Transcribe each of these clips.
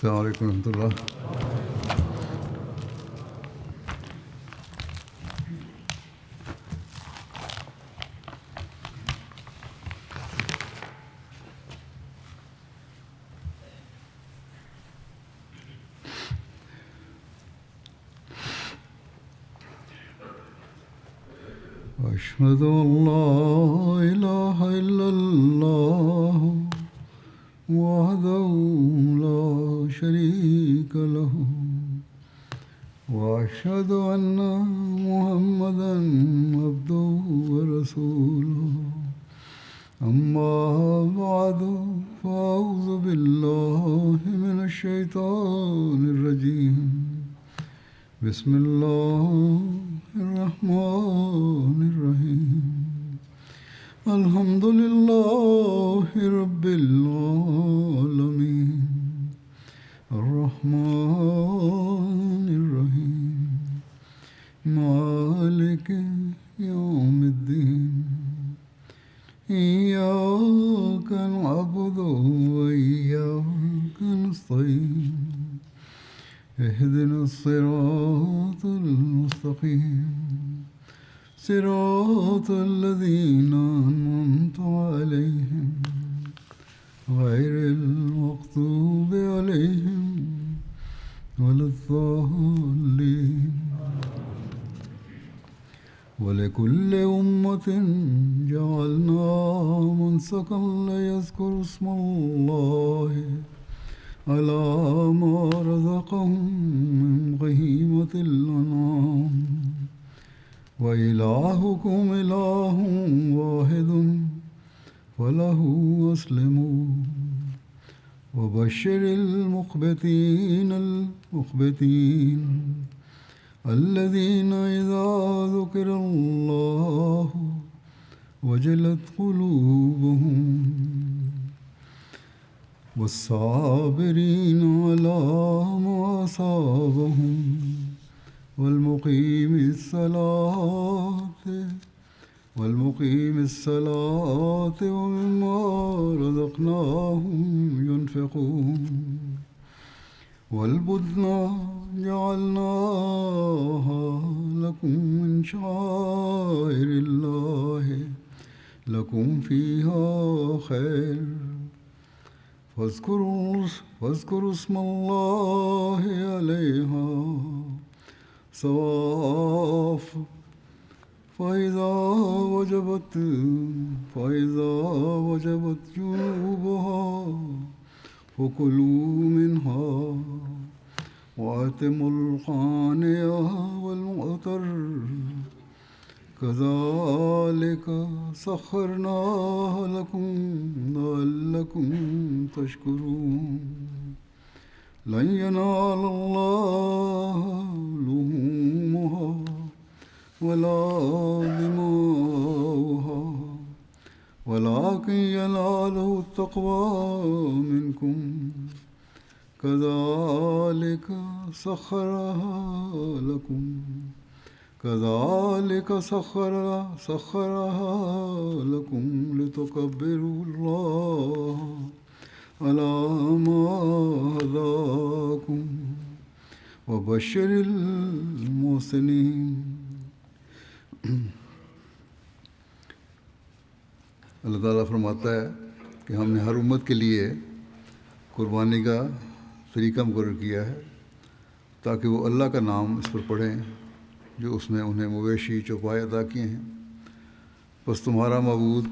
السلام علیکم ورحمۃ اللہ. أشهد أن لا إله إلا الله وحده لا شريك له وأشهد أن محمدا عبده ورسوله أما بعد فأعوذ بالله من الشيطان الرجيم بسم الله الرحمن الرحيم الحمد لله رب العالمين الرحمن الرحيم مالك يوم الدين إياك نعبد وإياك نستعين اهدنا الصراط المستقيم صراط الذين أنعمت عليهم غير المغضوب عليهم ولا الضالين ولكل أمة جعلنا منسكا ليذكروا اسم الله على ما رزقهم من بهيمة الأنعام وإلهكم إله واحد فله أسلموا وبشر المخبتين الذين إذا ذكر الله وجلت قلوبهم والصابرين على ما أصابهم والمقيم الصلاة ومما رزقناهم ينفقون والبدن جعلناها لكم من شعائر الله لكم فيها خير فاذكروا اسم الله عليها صواف فإذا وجبت جنوبها فكلوا منها وأتموا القانع والمعتر كذلك سخرناها لكم لعلكم تشكرون لن ينال الله لحومها ولا دماؤها ولكن يناله التقوى منكم كذلك سخرها لكم لتكبروا الله على ما هداكم وبشر المحسنين. اللہ تعالیٰ فرماتا ہے کہ ہم نے ہر امت کے لیے قربانی کا طریقہ مقرر کیا ہے تاکہ وہ اللہ کا نام اس پر پڑھیں جو اس نے انہیں مویشی چوپائے عطا کیے ہیں. بس تمہارا معبود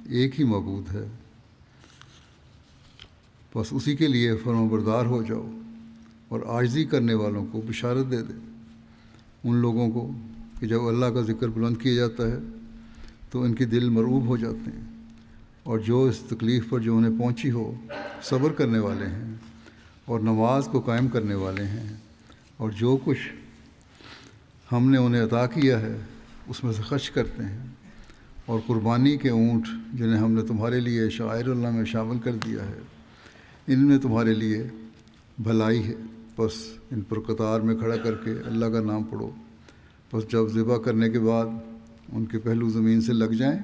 ایک ہی معبود ہے، بس اسی کے لیے فرمانبردار ہو جاؤ اور عاجزی کرنے والوں کو بشارت دے دے ان لوگوں کو کہ جب اللہ کا ذکر بلند کیا جاتا ہے تو ان کے دل مرعوب ہو جاتے ہیں، اور جو اس تکلیف پر جو انہیں پہنچی ہو صبر کرنے والے ہیں اور نماز کو قائم کرنے والے ہیں، اور جو کچھ ہم نے انہیں عطا کیا ہے اس میں سے خرچ کرتے ہیں، اور قربانی کے اونٹ جنہیں ہم نے تمہارے لیے شعائر اللہ میں شامل کر دیا ہے ان میں تمہارے لیے بھلائی ہے. بس ان پر قطار میں کھڑا کر کے اللہ کا نام پڑھو. بس جب ذبح کرنے کے بعد ان کے پہلو زمین سے لگ جائیں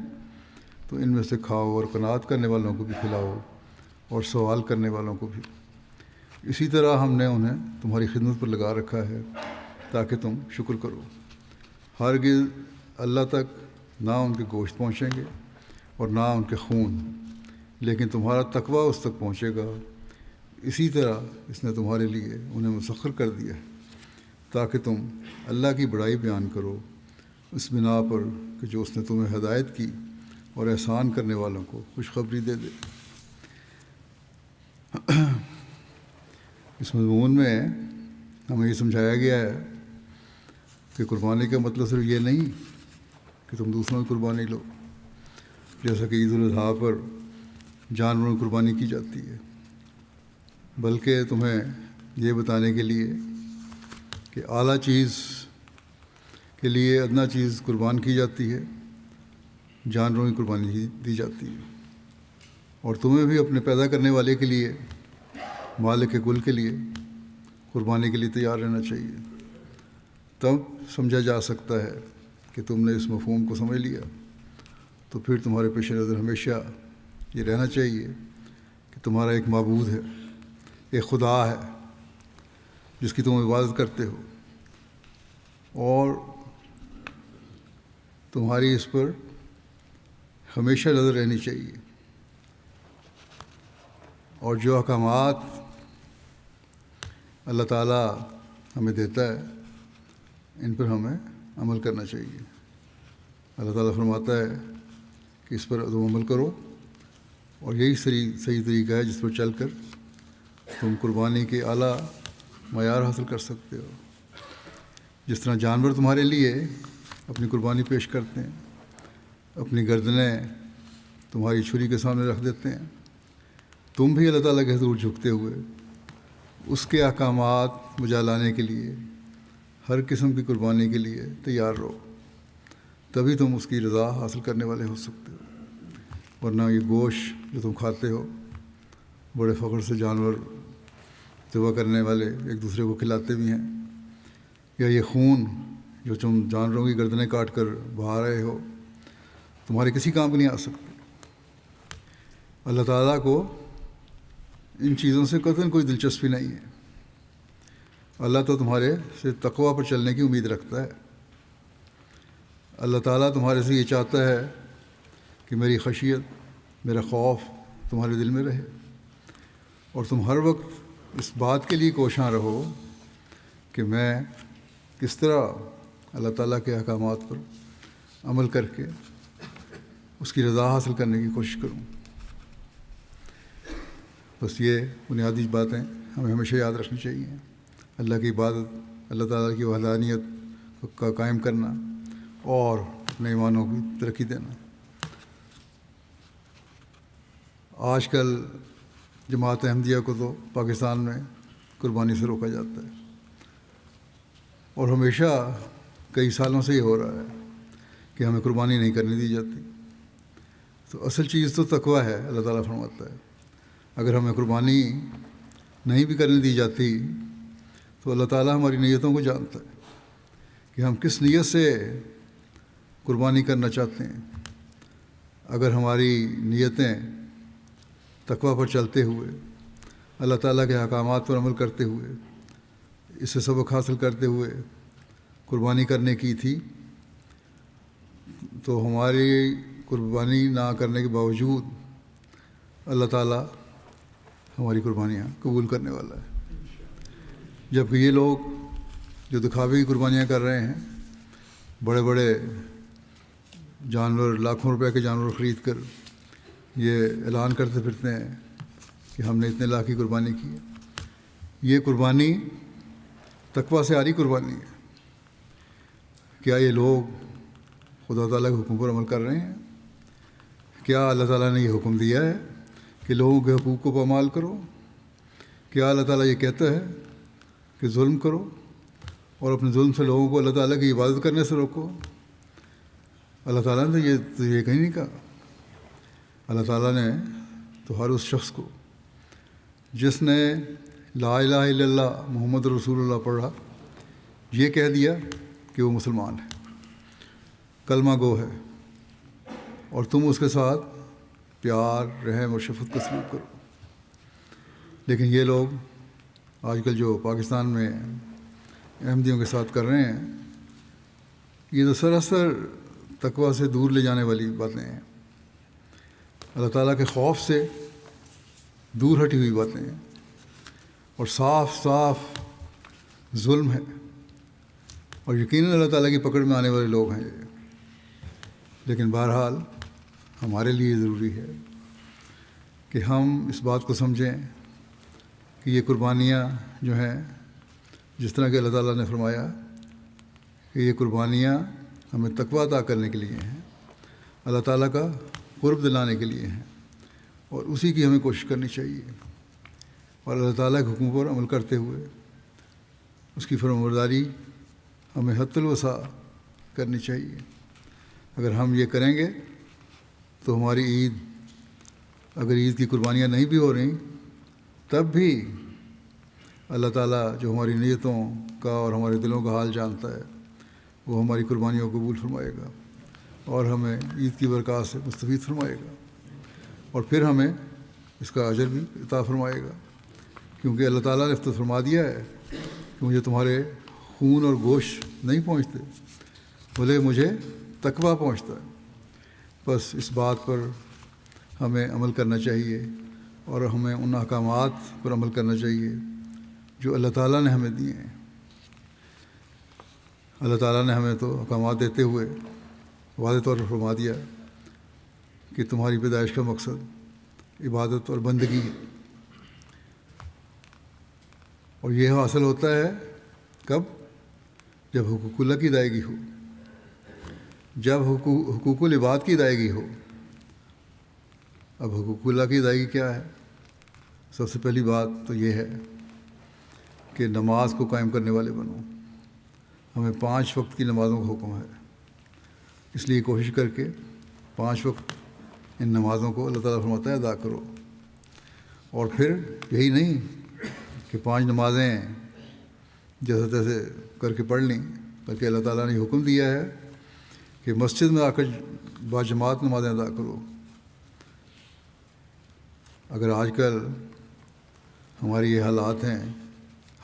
تو ان میں سے کھاؤ اور قناعت کرنے والوں کو بھی کھلاؤ اور سوال کرنے والوں کو بھی. اسی طرح ہم نے انہیں تمہاری خدمت پر لگا رکھا ہے تاکہ تم شکر کرو۔ ہرگز اللہ تک نہ ان کے گوشت پہنچیں گے اور نہ ان کے خون، لیکن تمہارا تقوی اس تک پہنچے گا۔ اسی طرح اس نے تمہارے لیے انہیں مسخر کر دیا ہے تاکہ تم اللہ کی بڑائی بیان کرو، اس بنا پر کہ جو اس نے تمہیں ہدایت کی اور احسان کرنے والوں کو خوشخبری دے دے۔ اس مضمون میں ہمیں یہ سمجھایا گیا ہے کہ قربانی کا مطلب صرف یہ نہیں کہ تم دوسروں کی قربانی لو، جیسا کہ عید الاضحیٰ پر جانوروں کی قربانی کی جاتی ہے، بلکہ تمہیں یہ بتانے کے لیے کہ اعلیٰ چیز کے لیے ادنیٰ چیز قربان کی جاتی ہے، جانوروں کی قربانی دی جاتی ہے، اور تمہیں بھی اپنے پیدا کرنے والے کے لیے، مالک کل کے لیے قربانی کے لیے تیار رہنا چاہیے۔ تب سمجھا جا سکتا ہے کہ تم نے اس مفہوم کو سمجھ لیا، تو پھر تمہارے پیش نظر ہمیشہ یہ رہنا چاہیے کہ تمہارا ایک معبود ہے، ایک خدا ہے جس کی تم عبادت کرتے ہو، اور تمہاری اس پر ہمیشہ نظر رہنی چاہیے، اور جو احکامات اللہ تعالیٰ ہمیں دیتا ہے ان پر ہمیں عمل کرنا چاہیے۔ اللہ تعالیٰ فرماتا ہے کہ اس پر تم عمل کرو، اور یہی صحیح طریقہ ہے جس پر چل کر تم قربانی کے اعلیٰ معیار حاصل کر سکتے ہو۔ جس طرح جانور تمہارے لیے اپنی قربانی پیش کرتے ہیں، اپنی گردنیں تمہاری چھری کے سامنے رکھ دیتے ہیں، تم بھی اللہ تعالیٰ کے حضور جھکتے ہوئے اس کے احکامات بجا لانے کے لیے ہر قسم کی قربانی کے لیے تیار رہو، تبھی تم اس کی رضا حاصل کرنے والے ہو سکتے ہو۔ ورنہ یہ گوشت جو تم کھاتے ہو، بڑے فخر سے جانور ذبح کرنے والے ایک دوسرے کو کھلاتے بھی ہیں، یا یہ خون جو تم جانوروں کی گردنیں کاٹ کر بہا رہے ہو، تمہارے کسی کام کو نہیں آ سکتے۔ اللہ تعالیٰ کو ان چیزوں سے قطعاً کوئی دلچسپی نہیں ہے۔ اللہ تو تمہارے سے تقوی پر چلنے کی امید رکھتا ہے۔ اللہ تعالیٰ تمہارے سے یہ چاہتا ہے کہ میری خشیت، میرا خوف تمہارے دل میں رہے، اور تم ہر وقت اس بات کے لیے کوشاں رہو کہ میں کس طرح اللہ تعالیٰ کے احکامات پر عمل کر کے اس کی رضا حاصل کرنے کی کوشش کروں۔ بس یہ بنیادی باتیں ہمیں ہمیشہ یاد رکھنی چاہیے۔ اللہ کی عبادت، اللہ تعالیٰ کی وحدانیت کا قائم کرنا، اور اپنے ایمانوں کی ترقی دینا۔ آج کل جماعت احمدیہ کو تو پاکستان میں قربانی سے روکا جاتا ہے، اور ہمیشہ کئی سالوں سے یہ ہو رہا ہے کہ ہمیں قربانی نہیں کرنے دی جاتی۔ تو اصل چیز تو تقوی ہے۔ اللہ تعالیٰ فرماتا ہے اگر ہمیں قربانی نہیں بھی کرنے دی جاتی تو اللہ تعالیٰ ہماری نیتوں کو جانتا ہے کہ ہم کس نیت سے قربانی کرنا چاہتے ہیں۔ اگر ہماری نیتیں تقوی پر چلتے ہوئے، اللہ تعالیٰ کے احکامات پر عمل کرتے ہوئے، اس سے سبق حاصل کرتے ہوئے قربانی کرنے کی تھی، تو ہماری قربانی نہ کرنے کے باوجود اللہ تعالیٰ ہماری قربانیاں قبول کرنے والا ہے۔ جبکہ یہ لوگ جو دکھاوے کی قربانیاں کر رہے ہیں، بڑے بڑے جانور، لاکھوں روپے کے جانور خرید کر یہ اعلان کرتے پھرتے ہیں کہ ہم نے اتنے لاکھ کی قربانی کی ہے، یہ قربانی تقویٰ سے آری قربانی ہے۔ کیا یہ لوگ خدا تعالیٰ کے حکم پر عمل کر رہے ہیں؟ کیا اللہ تعالیٰ نے یہ حکم دیا ہے کہ لوگوں کے حقوق کو پامال کرو؟ کیا اللہ تعالیٰ یہ کہتا ہے کہ ظلم کرو اور اپنے ظلم سے لوگوں کو اللہ تعالیٰ کی عبادت کرنے سے روکو؟ اللہ تعالیٰ نے یہ کہیں نہیں کہا۔ اللہ تعالیٰ نے تو ہر اس شخص کو جس نے لا الہ الا اللہ محمد رسول اللہ پڑھا، یہ کہہ دیا کہ وہ مسلمان ہے، کلمہ گو ہے، اور تم اس کے ساتھ پیار، رحم اور شفقت کا سلوک کرو۔ لیکن یہ لوگ آج کل جو پاکستان میں احمدیوں کے ساتھ کر رہے ہیں، یہ تو سراسر تقویٰ سے دور لے جانے والی باتیں ہیں، اللہ تعالیٰ کے خوف سے دور ہٹی ہوئی باتیں ہیں، اور صاف صاف ظلم ہے، اور یقیناً اللہ تعالیٰ کی پکڑ میں آنے والے لوگ ہیں یہ۔ لیکن بہرحال ہمارے لیے ضروری ہے کہ ہم اس بات کو سمجھیں کہ یہ قربانیاں جو ہیں، جس طرح کہ اللہ تعالیٰ نے فرمایا کہ یہ قربانیاں ہمیں تقویٰ عطا کرنے کے لیے ہیں، اللہ تعالیٰ کا قرب دلانے کے لیے ہیں، اور اسی کی ہمیں کوشش کرنی چاہیے، اور اللہ تعالیٰ کے حکم پر عمل کرتے ہوئے اس کی فرمانبرداری ہمیں حد الوسع کرنی چاہیے۔ اگر ہم یہ کریں گے تو ہماری عید، اگر عید کی قربانیاں نہیں بھی ہو رہی، تب بھی اللہ تعالیٰ جو ہماری نیتوں کا اور ہمارے دلوں کا حال جانتا ہے، وہ ہماری قربانیوں کو قبول فرمائے گا اور ہمیں عید کی برکات سے مستفید فرمائے گا، اور پھر ہمیں اس کا اجر بھی عطا فرمائے گا، کیونکہ اللہ تعالیٰ نے تو فرما دیا ہے کہ مجھے تمہارے خون اور گوشت نہیں پہنچتے، بھلے مجھے تقویٰ پہنچتا ہے۔ بس اس بات پر ہمیں عمل کرنا چاہیے، اور ہمیں ان احکامات پر عمل کرنا چاہیے جو اللہ تعالیٰ نے ہمیں دیے ہیں۔ اللہ تعالیٰ نے ہمیں تو احکامات دیتے ہوئے واضح طور پر فرما دیا کہ تمہاری پیدائش کا مقصد عبادت اور بندگی ہے، اور یہ حاصل ہوتا ہے کب؟ جب حقوق اللہ کی ادائیگی ہو، جب حقوق العباد کی ادائیگی ہو۔ اب حقوق اللہ کی ادائیگی کیا ہے؟ سب سے پہلی بات تو یہ ہے کہ نماز کو قائم کرنے والے بنو۔ ہمیں 5 وقت کی نمازوں کا حکم ہے، اس لیے کوشش کر کے 5 وقت ان نمازوں کو اللہ تعالیٰ فرماتا ہے ادا کرو، اور پھر یہی نہیں کہ 5 نمازیں جیسے تیسے کر کے پڑھ لیں، بلکہ اللہ تعالیٰ نے حکم دیا ہے کہ مسجد میں آ کر باجماعت نمازیں ادا کرو۔ اگر آج کل ہماری یہ حالات ہیں،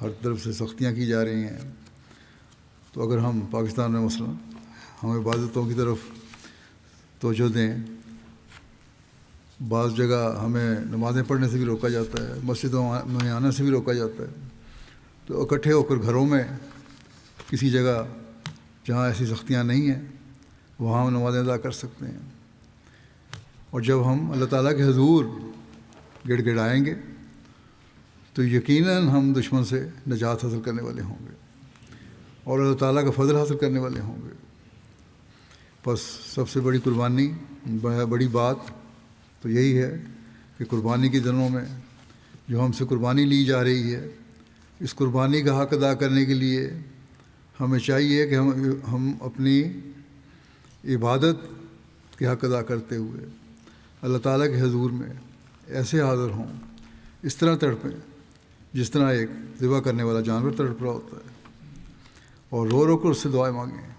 ہر طرف سے سختیاں کی جا رہی ہیں، تو اگر ہم پاکستان میں مثلا ہم عبادتوں کی طرف توجہ دیں، بعض جگہ ہمیں نمازیں پڑھنے سے بھی روکا جاتا ہے، مسجدوں میں آنے سے بھی روکا جاتا ہے، تو اکٹھے ہو کر گھروں میں کسی جگہ جہاں ایسی سختیاں نہیں ہیں وہاں ہم نمازیں ادا کر سکتے ہیں، اور جب ہم اللہ تعالیٰ کے حضور گڑ گڑائیں گے تو یقیناً ہم دشمن سے نجات حاصل کرنے والے ہوں گے اور اللہ تعالیٰ کا فضل حاصل کرنے والے ہوں گے۔ بس سب سے بڑی قربانی، بڑی بات تو یہی ہے کہ قربانی کے دنوں میں جو ہم سے قربانی لی جا رہی ہے، اس قربانی کا حق ادا کرنے کے لیے ہمیں چاہیے کہ ہم اپنی عبادت کے حق ادا کرتے ہوئے اللہ تعالیٰ کے حضور میں ایسے حاضر ہوں، اس طرح تڑپیں جس طرح ایک ذبح کرنے والا جانور تڑپ رہا ہوتا ہے، اور رو رو کر اس سے دعائیں مانگیں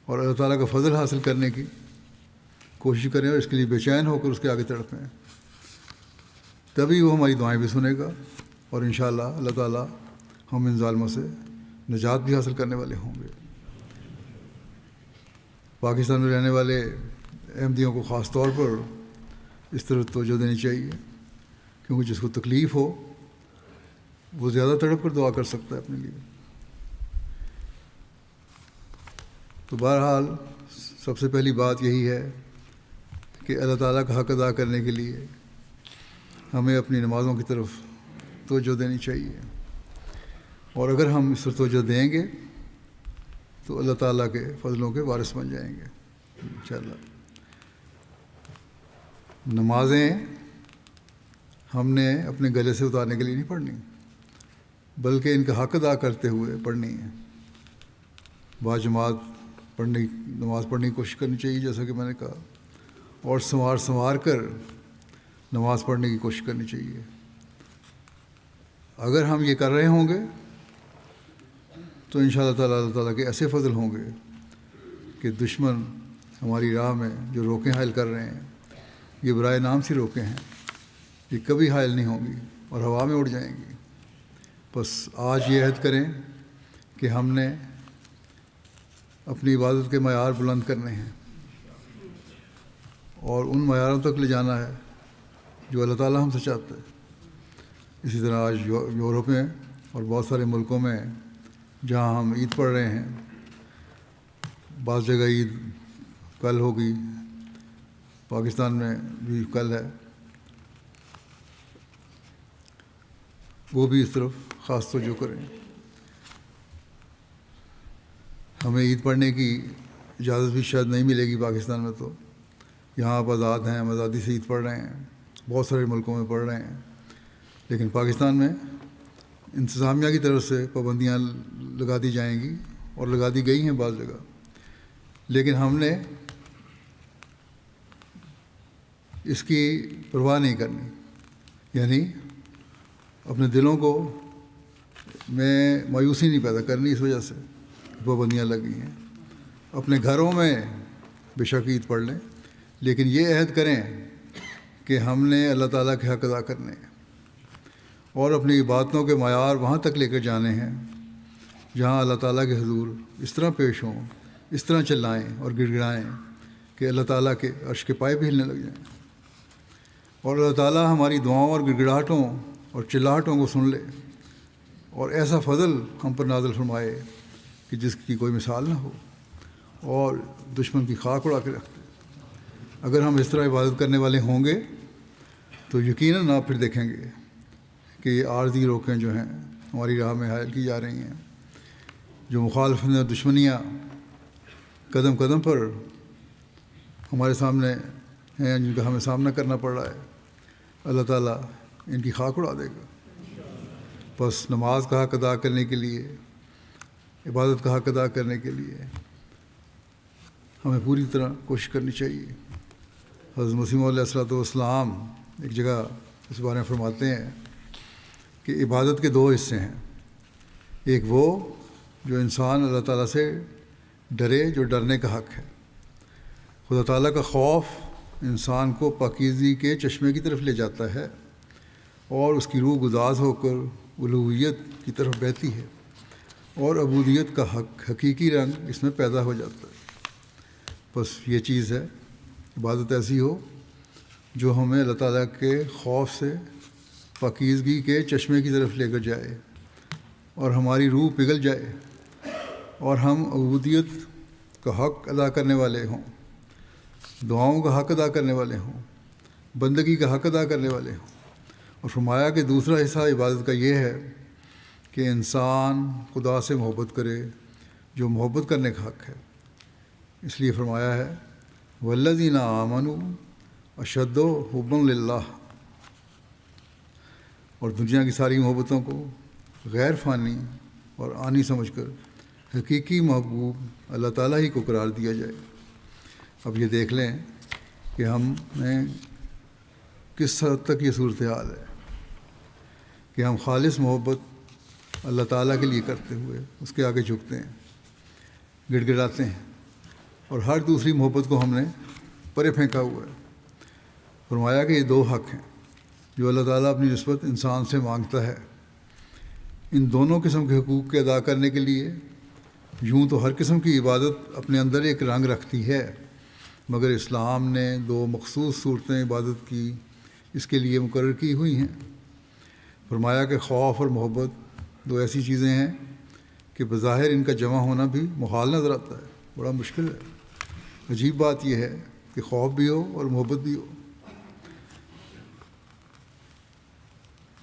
اور اللہ تعالیٰ کا فضل حاصل کرنے کی کوشش کریں، اور اس کے لیے بے چین ہو کر اس کے آگے تڑپیں، تبھی وہ ہماری دعائیں بھی سنے گا، اور انشاءاللہ اللہ تعالیٰ ہم ان ظالموں سے نجات بھی حاصل کرنے والے ہوں گے۔ پاکستان میں رہنے والے احمدیوں کو خاص طور پر اس طرح توجہ دینی چاہیے، کیونکہ جس کو تکلیف ہو وہ زیادہ تڑپ کر دعا کر سکتا ہے اپنے لیے۔ تو بہرحال سب سے پہلی بات یہی ہے کہ اللہ تعالیٰ کا حق ادا کرنے کے لیے ہمیں اپنی نمازوں کی طرف توجہ دینی چاہیے، اور اگر ہم اس پر توجہ دیں گے تو اللہ تعالیٰ کے فضلوں کے وارث بن جائیں گے انشاءاللہ۔ نمازیں ہم نے اپنے گلے سے اتارنے کے لیے نہیں پڑھنی، بلکہ ان کا حق ادا کرتے ہوئے پڑھنی ہے۔ باجماعت نماز پڑھنے کی کوشش کرنی چاہیے جیسا کہ میں نے کہا، اور سنوار کر نماز پڑھنے کی کوشش کرنی چاہیے۔ اگر ہم یہ کر رہے ہوں گے تو انشاءاللہ تعالیٰ اللہ تعالیٰ کے ایسے فضل ہوں گے کہ دشمن ہماری راہ میں جو روکیں حائل کر رہے ہیں، یہ برائے نام سی روکیں ہیں، یہ کبھی حائل نہیں ہوں گی اور ہوا میں اڑ جائیں گی بس آج یہ عہد کریں کہ ہم نے اپنی عبادت کے معیار بلند کرنے ہیں اور ان معیاروں تک لے جانا ہے جو اللہ تعالیٰ ہم سے چاہتا ہے. اسی طرح آج یورپ میں اور بہت سارے ملکوں میں جہاں ہم عید پڑھ رہے ہیں، بعض جگہ عید کل ہوگی، پاکستان میں بھی کل ہے، وہ بھی اس طرف خاص توجہ کریں. ہمیں عید پڑھنے کی اجازت بھی شاید نہیں ملے گی پاکستان میں، تو یہاں آپ آزاد ہیں، ہم آزادی سے عید پڑھ رہے ہیں، بہت سارے ملکوں میں پڑھ رہے ہیں، لیکن پاکستان میں انتظامیہ کی طرف سے پابندیاں لگا دی جائیں گی اور لگا دی گئی ہیں بعض جگہ. لیکن ہم نے اس کی پرواہ نہیں کرنی، یعنی اپنے دلوں کو میں مایوسی نہیں پیدا کرنی اس وجہ سے پابندیاں لگی ہیں. اپنے گھروں میں بے شک عید پڑھ لیں، لیکن یہ عہد کریں کہ ہم نے اللہ تعالیٰ کے حق ادا کرنے ہیں اور اپنی عبادتوں کے معیار وہاں تک لے کر جانے ہیں جہاں اللہ تعالیٰ کے حضور اس طرح پیش ہوں، اس طرح چلائیں اور گڑ گڑائیں کہ اللہ تعالیٰ کے عرش کے پائے بھی ہلنے لگ جائیں، اور اللہ تعالیٰ ہماری دعاؤں اور گڑ گڑاہٹوں اور چلاہٹوں کو سن لے اور ایسا فضل ہم پر نازل فرمائے کہ جس کی کوئی مثال نہ ہو اور دشمن کی خاک اڑا کے رکھ دے. اگر ہم اس طرح عبادت کرنے والے ہوں گے تو یقیناً آپ پھر دیکھیں گے کہ یہ عارضی روکیں جو ہیں ہماری راہ میں حائل کی جا رہی ہیں، جو مخالفتیں دشمنیاں قدم قدم پر ہمارے سامنے ہیں، جن کا ہمیں سامنا کرنا پڑ رہا ہے، اللہ تعالیٰ ان کی خاک اڑا دے گا. بس نماز کا حق ادا کرنے کے لیے، عبادت کا حق ادا کرنے کے لیے ہمیں پوری طرح کوشش کرنی چاہیے. حضرت مسیح موعود علیہ السلام ایک جگہ اس بارے میں فرماتے ہیں کہ عبادت کے 2 حصے ہیں. ایک وہ جو انسان اللہ تعالیٰ سے ڈرے، جو ڈرنے کا حق ہے. خدا تعالیٰ کا خوف انسان کو پاکیزگی کے چشمے کی طرف لے جاتا ہے اور اس کی روح گداز ہو کر الوہیت کی طرف بہتی ہے اور عبودیت کا حقیقی رنگ اس میں پیدا ہو جاتا ہے. بس یہ چیز ہے، عبادت ایسی ہو جو ہمیں اللہ تعالیٰ کے خوف سے پاکیزگی کے چشمے کی طرف لے کر جائے اور ہماری روح پگھل جائے اور ہم عبودیت کا حق ادا کرنے والے ہوں، دعاؤں کا حق ادا کرنے والے ہوں، بندگی کا حق ادا کرنے والے ہوں. اور فرمایا کہ دوسرا حصہ عبادت کا یہ ہے کہ انسان خدا سے محبت کرے جو محبت کرنے کا حق ہے. اس لیے فرمایا ہے والذین آمنوا اشد حبا للہ، اور دنیا کی ساری محبتوں کو غیر فانی اور آنی سمجھ کر حقیقی محبوب اللہ تعالیٰ ہی کو قرار دیا جائے. اب یہ دیکھ لیں کہ ہم میں کس حد تک یہ صورتحال ہے کہ ہم خالص محبت اللہ تعالیٰ کے لیے کرتے ہوئے اس کے آگے جھکتے ہیں، گڑ گڑاتے ہیں، اور ہر دوسری محبت کو ہم نے پرے پھینکا ہوا ہے. فرمایا کہ یہ 2 حق ہیں جو اللہ تعالیٰ اپنی نسبت انسان سے مانگتا ہے. ان دونوں قسم کے حقوق کے ادا کرنے کے لیے یوں تو ہر قسم کی عبادت اپنے اندر ایک رنگ رکھتی ہے، مگر اسلام نے 2 مخصوص صورتیں عبادت کی اس کے لیے مقرر کی ہوئی ہیں. فرمایا کہ خوف اور محبت 2 ایسی چیزیں ہیں کہ بظاہر ان کا جمع ہونا بھی محال نظر آتا ہے، بڑا مشکل ہے. عجیب بات یہ ہے کہ خوف بھی ہو اور محبت بھی ہو،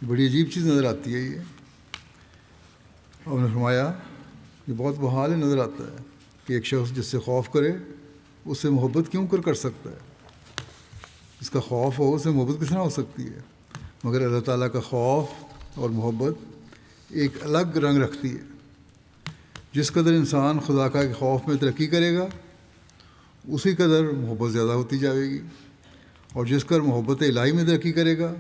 بڑی عجیب چیز نظر آتی ہے. یہ اور نے فرمایا یہ بہت محال نظر آتا ہے کہ ایک شخص جس سے خوف کرے اس سے محبت کیوں کر سکتا ہے. جس کا خوف ہو اس سے محبت کس طرح ہو سکتی ہے؟ مگر اللہ تعالیٰ کا خوف اور محبت ایک الگ رنگ رکھتی ہے. جس قدر انسان خدا کا خوف میں ترقی کرے گا اسی قدر محبت زیادہ ہوتی جائے گی، اور جس قدر محبت الہی میں ترقی کرے گا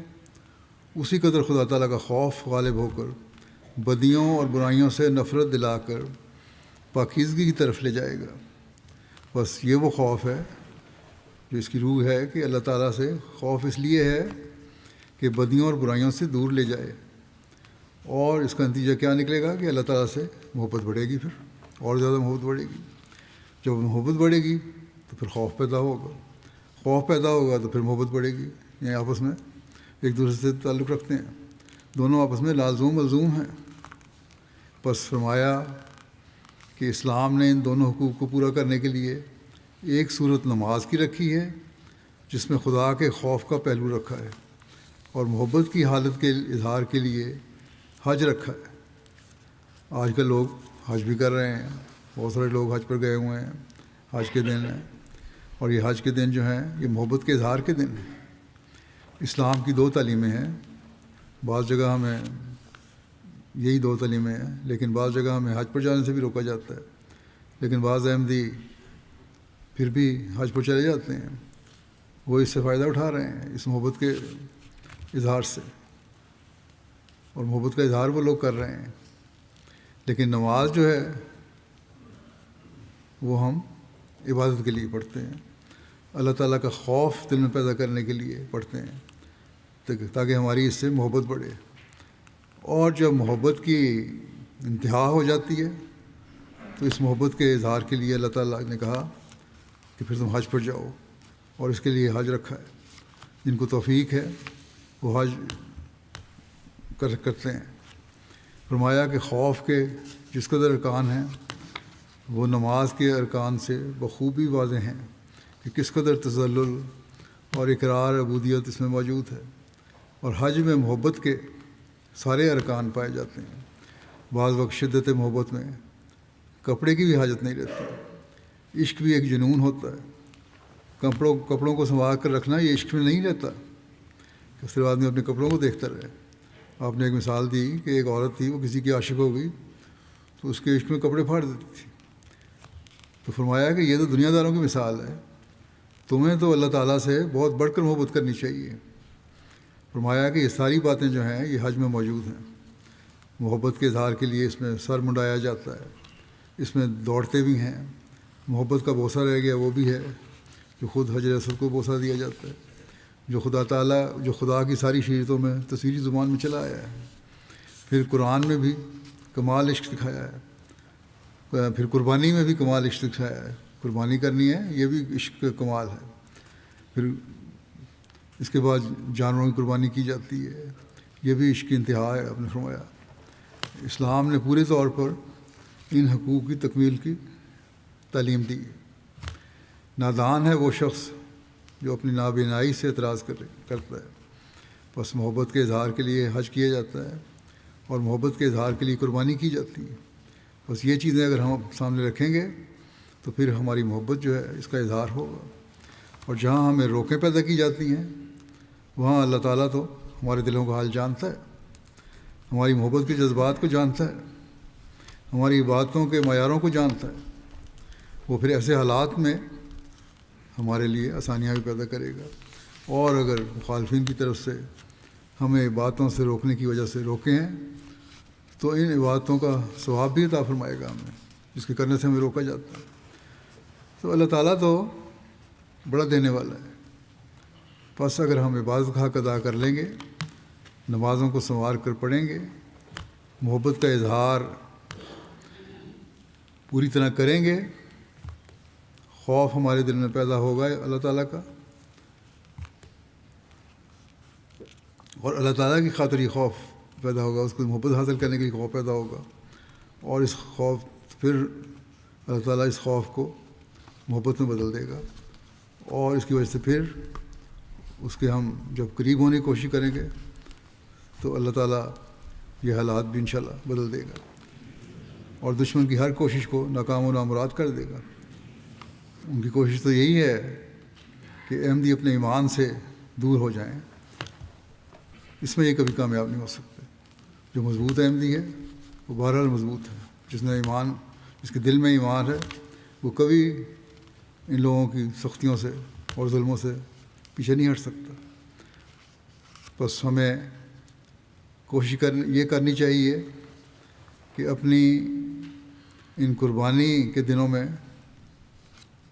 اسی قدر خدا تعالیٰ کا خوف غالب ہو کر بدیوں اور برائیوں سے نفرت دلا کر پاکیزگی کی طرف لے جائے گا. بس یہ وہ خوف ہے جو اس کی روح ہے کہ اللہ تعالیٰ سے خوف اس لیے ہے کہ بدیوں اور برائیوں سے دور لے جائے اور اس کا نتیجہ کیا نکلے گا کہ اللہ تعالیٰ سے محبت بڑھے گی، پھر اور زیادہ محبت بڑھے گی. جب محبت بڑھے گی تو پھر خوف پیدا ہوگا، خوف پیدا ہوگا تو پھر محبت بڑھے گی. یہ آپس میں ایک دوسرے سے تعلق رکھتے ہیں، دونوں آپس میں لازم ملزوم ہیں. بس فرمایا کہ اسلام نے ان دونوں حقوق کو پورا کرنے کے لیے ایک صورت نماز کی رکھی ہے جس میں خدا کے خوف کا پہلو رکھا ہے، اور محبت کی حالت کے اظہار کے لیے حج رکھا ہے. آج کل لوگ حج بھی کر رہے ہیں، بہت سارے لوگ حج پر گئے ہوئے ہیں. حج کے دن ہیں، اور یہ حج کے دن جو ہیں یہ محبت کے اظہار کے دن ہیں. اسلام کی 2 تعلیمیں ہیں، بعض جگہ ہمیں یہی 2 تعلیمیں ہیں، لیکن بعض جگہ ہمیں حج پر جانے سے بھی روکا جاتا ہے. لیکن بعض احمدی پھر بھی حج پر چلے جاتے ہیں، وہ اس سے فائدہ اٹھا رہے ہیں، اس محبت کے اظہار سے، اور محبت کا اظہار وہ لوگ کر رہے ہیں. لیکن نماز جو ہے وہ ہم عبادت کے لیے پڑھتے ہیں، اللہ تعالیٰ کا خوف دل میں پیدا کرنے کے لیے پڑھتے ہیں، تاکہ ہماری اس سے محبت بڑھے. اور جب محبت کی انتہا ہو جاتی ہے تو اس محبت کے اظہار کے لیے اللہ تعالیٰ نے کہا کہ پھر تم حج پر جاؤ، اور اس کے لیے حج رکھا ہے. جن کو توفیق ہے وہ حج کرتے ہیں. فرمایا کہ خوف کے جس قدر ارکان ہیں وہ نماز کے ارکان سے بخوبی واضح ہیں کہ کس قدر تذلل اور اقرار عبودیت اس میں موجود ہے. اور حج میں محبت کے سارے ارکان پائے جاتے ہیں. بعض وقت شدت محبت میں کپڑے کی بھی حاجت نہیں رہتی. عشق بھی ایک جنون ہوتا ہے. کپڑوں کو سنبھال کر رکھنا یہ عشق میں نہیں رہتا کہ صرف آدمی اپنے کپڑوں کو دیکھتا رہے. آپ نے ایک مثال دی کہ ایک عورت تھی، وہ کسی کی عاشق ہو گئی تو اس کے عشق میں کپڑے پھاڑ دیتی تھی. تو فرمایا کہ یہ تو دنیا داروں کی مثال ہے، تمہیں تو اللہ تعالیٰ سے بہت بڑھ کر محبت کرنی چاہیے. فرمایا کہ یہ ساری باتیں جو ہیں یہ حج میں موجود ہیں. محبت کے اظہار کے لیے اس میں سر منڈایا جاتا ہے، اس میں دوڑتے بھی ہیں. محبت کا بوسہ رہ گیا وہ بھی ہے، جو خود حجر اسود کو بوسہ دیا جاتا ہے، جو خدا کی ساری شریعتوں میں تصویری زبان میں چلا آیا ہے. پھر قرآن میں بھی کمال عشق دکھایا ہے، پھر قربانی میں بھی کمال عشق دکھایا ہے. قربانی کرنی ہے یہ بھی عشق کا کمال ہے. پھر اس کے بعد جانوروں کی قربانی کی جاتی ہے، یہ بھی عشق کی انتہا ہے. آپ نے فرمایا اسلام نے پورے طور پر ان حقوق کی تکمیل کی تعلیم دی. نادان ہے وہ شخص جو اپنی نابینائی سے اعتراض کرتا ہے. بس محبت کے اظہار کے لیے حج کیا جاتا ہے اور محبت کے اظہار کے لیے قربانی کی جاتی ہے. بس یہ چیزیں اگر ہم سامنے رکھیں گے تو پھر ہماری محبت جو ہے اس کا اظہار ہوگا. اور جہاں ہمیں روکیں پیدا کی جاتی ہیں وہاں اللہ تعالیٰ تو ہمارے دلوں کا حال جانتا ہے، ہماری محبت کے جذبات کو جانتا ہے، ہماری عبادتوں کے معیاروں کو جانتا ہے. وہ پھر ایسے حالات میں ہمارے لیے آسانیاں بھی پیدا کرے گا. اور اگر مخالفین کی طرف سے ہمیں عبادتوں سے روکنے کی وجہ سے روکے ہیں تو ان عبادتوں کا ثواب بھی عطا فرمائے گا ہمیں، جس کے کرنے سے ہمیں روکا جاتا ہے. تو اللہ تعالیٰ تو بڑا دینے والا ہے. بس اگر ہم عبادت کا حق ادا کر لیں گے، نمازوں کو سنوار کر پڑھیں گے، محبت کا اظہار پوری طرح کریں گے، خوف ہمارے دل میں پیدا ہوگا اللہ تعالیٰ کا، اور اللہ تعالیٰ کی خاطر یہ خوف پیدا ہوگا، اس کو محبت حاصل کرنے کے لیے خوف پیدا ہوگا. اور اس خوف پھر اللہ تعالیٰ اس خوف کو محبت میں بدل دے گا، اور اس کی وجہ سے پھر اس کے ہم جب قریب ہونے کی کوشش کریں گے تو اللہ تعالیٰ یہ حالات بھی انشاءاللہ بدل دے گا، اور دشمن کی ہر کوشش کو ناکام و نامراد کر دے گا. ان کی کوشش تو یہی ہے کہ احمدی اپنے ایمان سے دور ہو جائیں. اس میں یہ کبھی کامیاب نہیں ہو سکتے. جو مضبوط احمدی ہے وہ بہرحال مضبوط ہے. جس کے دل میں ایمان ہے وہ کبھی ان لوگوں کی سختیوں سے اور ظلموں سے پیچھے نہیں ہٹ سکتا. بس ہمیں کوشش یہ کرنی چاہیے کہ اپنی ان قربانی کے دنوں میں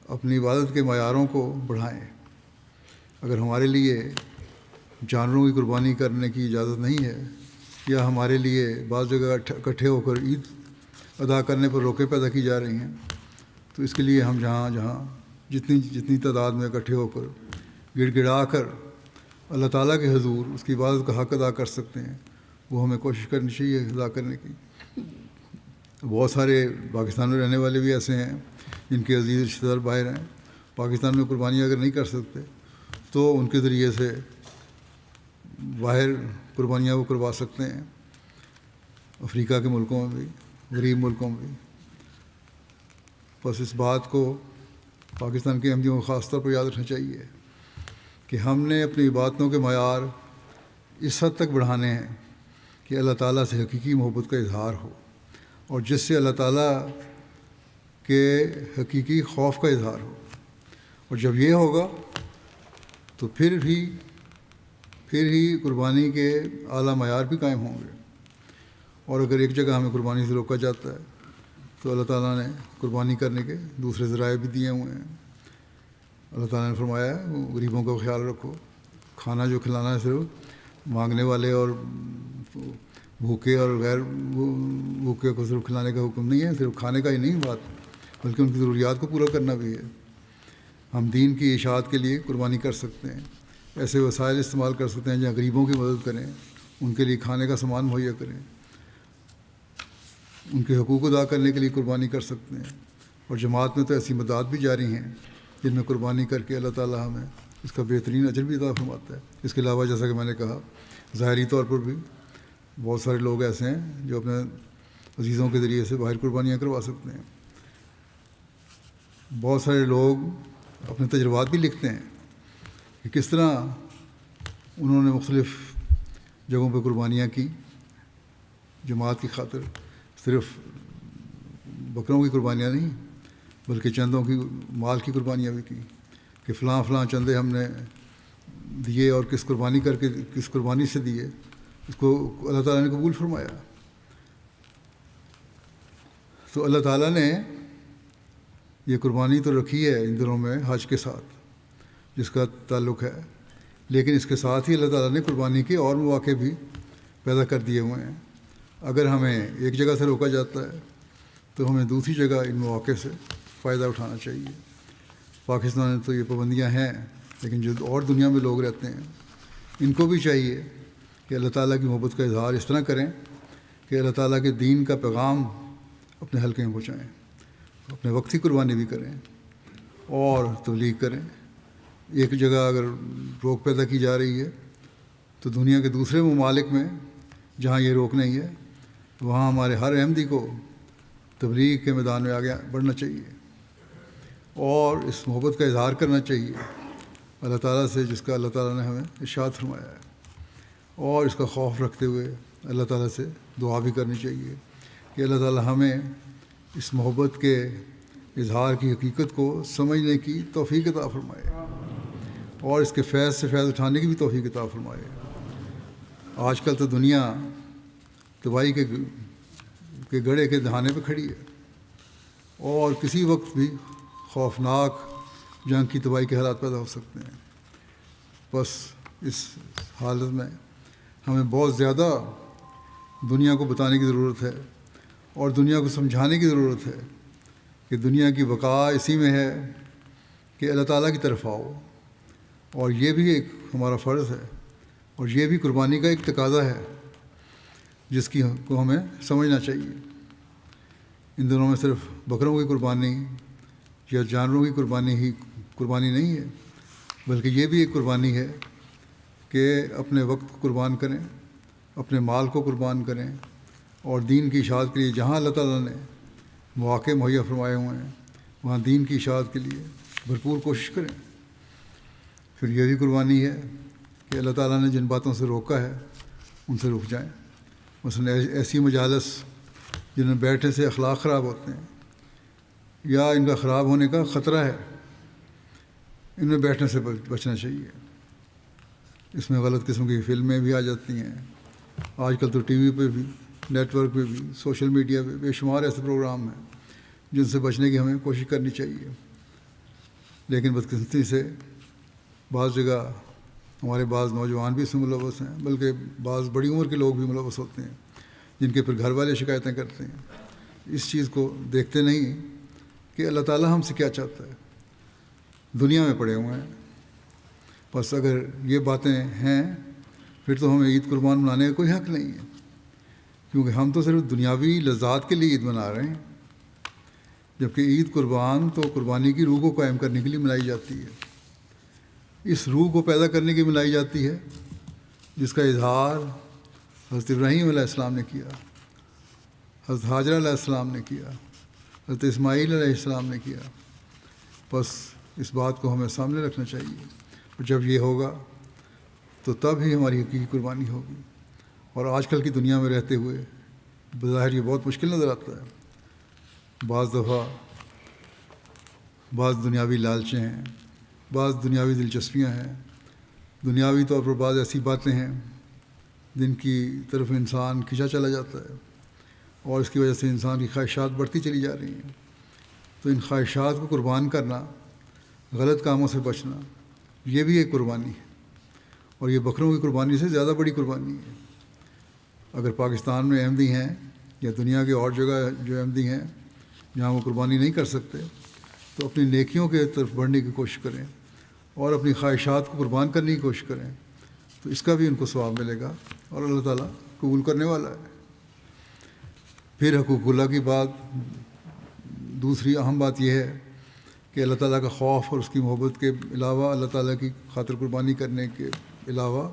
اپنی عبادت کے معیاروں کو بڑھائیں. اگر ہمارے لیے جانوروں کی قربانی کرنے کی اجازت نہیں ہے یا ہمارے لیے بعض جگہ اکٹھے ہو کر عید ادا کرنے پر روکے پیدا کی جا رہی ہیں، تو اس کے لیے ہم جہاں جہاں جتنی تعداد میں اکٹھے ہو کر گڑ گڑا کر اللہ تعالیٰ کے حضور اس کی عبادت کا حق ادا کر سکتے ہیں، وہ ہمیں کوشش کرنی چاہیے ادا کرنے کی۔ بہت سارے پاکستان میں رہنے والے بھی ایسے ہیں جن کے عزیز رشتہ دار باہر ہیں، پاکستان میں قربانیاں اگر نہیں کر سکتے تو ان کے ذریعے سے باہر قربانیاں وہ کروا سکتے ہیں، افریقہ کے ملکوں میں بھی، غریب ملکوں میں بھی۔ بس اس بات کو پاکستان کے احمدیوں کو خاص طور پر یاد رکھنا چاہیے کہ ہم نے اپنی عبادتوں کے معیار اس حد تک بڑھانے ہیں کہ اللہ تعالیٰ سے حقیقی محبت کا اظہار ہو، اور جس سے اللہ تعالیٰ کے حقیقی خوف کا اظہار ہو۔ اور جب یہ ہوگا تو پھر ہی قربانی کے اعلیٰ معیار بھی قائم ہوں گے۔ اور اگر ایک جگہ ہمیں قربانی سے روکا جاتا ہے تو اللہ تعالیٰ نے قربانی کرنے کے دوسرے ذرائع بھی دیے ہوئے ہیں۔ اللہ تعالیٰ نے فرمایا ہے وہ غریبوں کا خیال رکھو، کھانا جو کھلانا ہے صرف مانگنے والے اور بھوکے اور غیر بھوکے کو صرف کھلانے کا حکم نہیں ہے، صرف کھانے کا ہی نہیں بات، بلکہ ان کی ضروریات کو پورا کرنا بھی ہے۔ ہم دین کی اشاعت کے لیے قربانی کر سکتے ہیں، ایسے وسائل استعمال کر سکتے ہیں جہاں غریبوں کی مدد کریں، ان کے لیے کھانے کا سامان مہیا کریں، ان کے حقوق ادا کرنے کے لیے قربانی کر سکتے ہیں۔ اور جماعت میں تو ایسی مداد بھی جاری ہیں جن میں قربانی کر کے اللہ تعالیٰ ہمیں اس کا بہترین اجر بھی عطا فرماتا ہے۔ اس کے علاوہ جیسا کہ میں نے کہا ظاہری طور پر بھی بہت سارے لوگ ایسے ہیں جو اپنے عزیزوں کے ذریعے سے باہر قربانیاں کروا سکتے ہیں۔ بہت سارے لوگ اپنے تجربات بھی لکھتے ہیں کہ کس طرح انہوں نے مختلف جگہوں پہ قربانیاں کی جماعت کی خاطر، صرف بکروں کی قربانیاں نہیں بلکہ چندوں کی مال کی قربانیاں بھی کی، کہ فلاں چندے ہم نے دیے اور کس قربانی سے دیے، اس کو اللہ تعالیٰ نے قبول فرمایا۔ تو اللہ تعالیٰ نے یہ قربانی تو رکھی ہے ان دنوں میں حج کے ساتھ جس کا تعلق ہے، لیکن اس کے ساتھ ہی اللہ تعالیٰ نے قربانی کے اور مواقع بھی پیدا کر دیے ہوئے ہیں۔ اگر ہمیں ایک جگہ سے روکا جاتا ہے تو ہمیں دوسری جگہ ان مواقع سے فائدہ اٹھانا چاہیے۔ پاکستان میں تو یہ پابندیاں ہیں، لیکن جو اور دنیا میں لوگ رہتے ہیں ان کو بھی چاہیے کہ اللہ تعالیٰ کی محبت کا اظہار اس طرح کریں کہ اللہ تعالیٰ کے دین کا پیغام اپنے حلقے میں پہنچائیں، اپنے وقتی قربانی بھی کریں اور تبلیغ کریں۔ ایک جگہ اگر روک پیدا کی جا رہی ہے تو دنیا کے دوسرے ممالک میں جہاں یہ روک نہیں ہے وہاں ہمارے ہر احمدی کو تبلیغ کے میدان میں آگے بڑھنا چاہیے اور اس محبت کا اظہار کرنا چاہیے اللہ تعالیٰ سے جس کا اللہ تعالیٰ نے ہمیں ارشاد فرمایا ہے، اور اس کا خوف رکھتے ہوئے اللہ تعالیٰ سے دعا بھی کرنی چاہیے کہ اللہ تعالیٰ ہمیں اس محبت کے اظہار کی حقیقت کو سمجھنے کی توفیق عطا فرمائے اور اس کے فیض سے فیض اٹھانے کی بھی توفیق عطا فرمائے۔ آج کل تو دنیا تباہی کے گڑھے کے دہانے پہ کھڑی ہے اور کسی وقت بھی خوفناک جنگ کی تباہی کے حالات پیدا ہو سکتے ہیں۔ بس اس حالت میں ہمیں بہت زیادہ دنیا کو بتانے کی ضرورت ہے اور دنیا کو سمجھانے کی ضرورت ہے کہ دنیا کی بقا اسی میں ہے کہ اللہ تعالیٰ کی طرف آؤ، اور یہ بھی ایک ہمارا فرض ہے اور یہ بھی قربانی کا ایک تقاضا ہے جس کو ہمیں سمجھنا چاہیے۔ ان دنوں میں صرف بکروں کی قربانی یا جانوروں کی قربانی نہیں ہے، بلکہ یہ بھی ایک قربانی ہے کہ اپنے وقت کو قربان کریں، اپنے مال کو قربان کریں اور دین کی اشاعت کے لیے جہاں اللہ تعالیٰ نے مواقع مہیا فرمائے ہوئے ہیں وہاں دین کی اشاعت کے لیے بھرپور کوشش کریں۔ پھر یہ بھی قربانی ہے کہ اللہ تعالیٰ نے جن باتوں سے روکا ہے ان سے رک جائیں، مثلا ایسی مجالس جن میں بیٹھنے سے اخلاق خراب ہوتے ہیں یا ان کا خراب ہونے کا خطرہ ہے، ان میں بیٹھنے سے بچنا چاہیے۔ اس میں غلط قسم کی فلمیں بھی آ جاتی ہیں، آج کل تو ٹی وی پہ بھی، نیٹ ورک پہ بھی، سوشل میڈیا پہ بے شمار ایسے پروگرام ہیں جن سے بچنے کی ہمیں کوشش کرنی چاہیے، لیکن بدقسمتی سے بعض جگہ ہمارے بعض نوجوان بھی اس میں ملوث ہیں، بلکہ بعض بڑی عمر کے لوگ بھی ملوث ہوتے ہیں جن کے پھر گھر والے شکایتیں کرتے ہیں۔ اس چیز کو دیکھتے نہیں کہ اللہ تعالیٰ ہم سے کیا چاہتا ہے۔ دنیا میں پڑے ہوئے ہیں، بس اگر یہ باتیں ہیں پھر تو ہمیں عید قربان منانے کا کوئی حق نہیں ہے، کیونکہ ہم تو صرف دنیاوی لذات کے لیے عید منا رہے ہیں، جبکہ عید قربان تو قربانی کی روح کو قائم کرنے کے لیے منائی جاتی ہے، اس روح کو پیدا کرنے کی منائی جاتی ہے جس کا اظہار حضرت ابراہیم علیہ السلام نے کیا، حضرت حاجرہ علیہ السلام نے کیا، حضرت اسماعیل علیہ السلام نے کیا۔ بس اس بات کو ہمیں سامنے رکھنا چاہیے، اور جب یہ ہوگا تو تب ہی ہماری حقیقی قربانی ہوگی۔ اور آج کل کی دنیا میں رہتے ہوئے بظاہر یہ بہت مشکل نظر آتا ہے۔ بعض دفعہ بعض دنیاوی لالچیں ہیں، بعض دنیاوی دلچسپیاں ہیں، دنیاوی طور پر بعض ایسی باتیں ہیں جن کی طرف انسان کھنچا چلا جاتا ہے، اور اس کی وجہ سے انسان کی خواہشات بڑھتی چلی جا رہی ہیں۔ تو ان خواہشات کو قربان کرنا، غلط کاموں سے بچنا، یہ بھی ایک قربانی ہے، اور یہ بکروں کی قربانی سے زیادہ بڑی قربانی ہے۔ اگر پاکستان میں احمدی ہیں یا دنیا کے اور جگہ جو احمدی ہیں جہاں وہ قربانی نہیں کر سکتے، تو اپنی نیکیوں کے طرف بڑھنے کی کوشش کریں اور اپنی خواہشات کو قربان کرنے کی کوشش کریں، تو اس کا بھی ان کو ثواب ملے گا اور اللہ تعالیٰ قبول کرنے والا ہے۔ پھر حقوق اللہ کی بات، دوسری اہم بات یہ ہے کہ اللہ تعالیٰ کا خوف اور اس کی محبت کے علاوہ، اللہ تعالیٰ کی خاطر قربانی کرنے کے علاوہ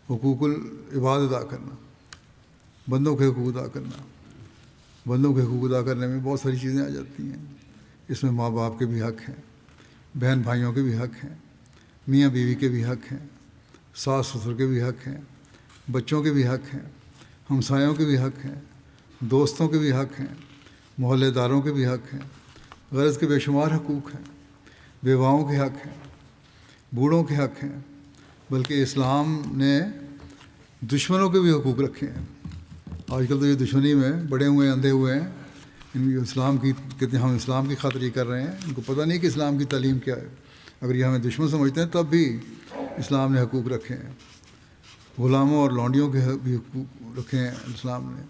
حقوق العباد ادا کرنا، بندوں کے حقوق ادا کرنا۔ بندوں کے حقوق ادا کرنے میں بہت ساری چیزیں آ جاتی ہیں، اس میں ماں باپ کے بھی حق ہیں، بہن بھائیوں کے بھی حق ہیں، میاں بیوی کے بھی حق ہیں، ساس سسر کے بھی حق ہیں، بچوں کے بھی حق ہیں، ہمسایوں کے بھی حق ہیں، دوستوں کے بھی حق ہیں، محلے داروں کے بھی حق ہیں۔ غرض کے بے شمار حقوق ہیں، بیواؤں کے حق ہیں، بوڑھوں کے حق ہیں، بلکہ اسلام نے دشمنوں کے بھی حقوق رکھے ہیں۔ آج کل تو یہ دشمنی میں بڑے ہوئے اندھے ہوئے ہیں، ان اسلام کی کہتے ہیں ہم اسلام کی خاطر یہ کر رہے ہیں، ان کو پتہ نہیں کہ اسلام کی تعلیم کیا ہے۔ اگر یہ ہمیں دشمن سمجھتے ہیں تب بھی اسلام نے حقوق رکھے ہیں، غلاموں اور لونڈیوں کے بھی حقوق رکھے ہیں اسلام نے،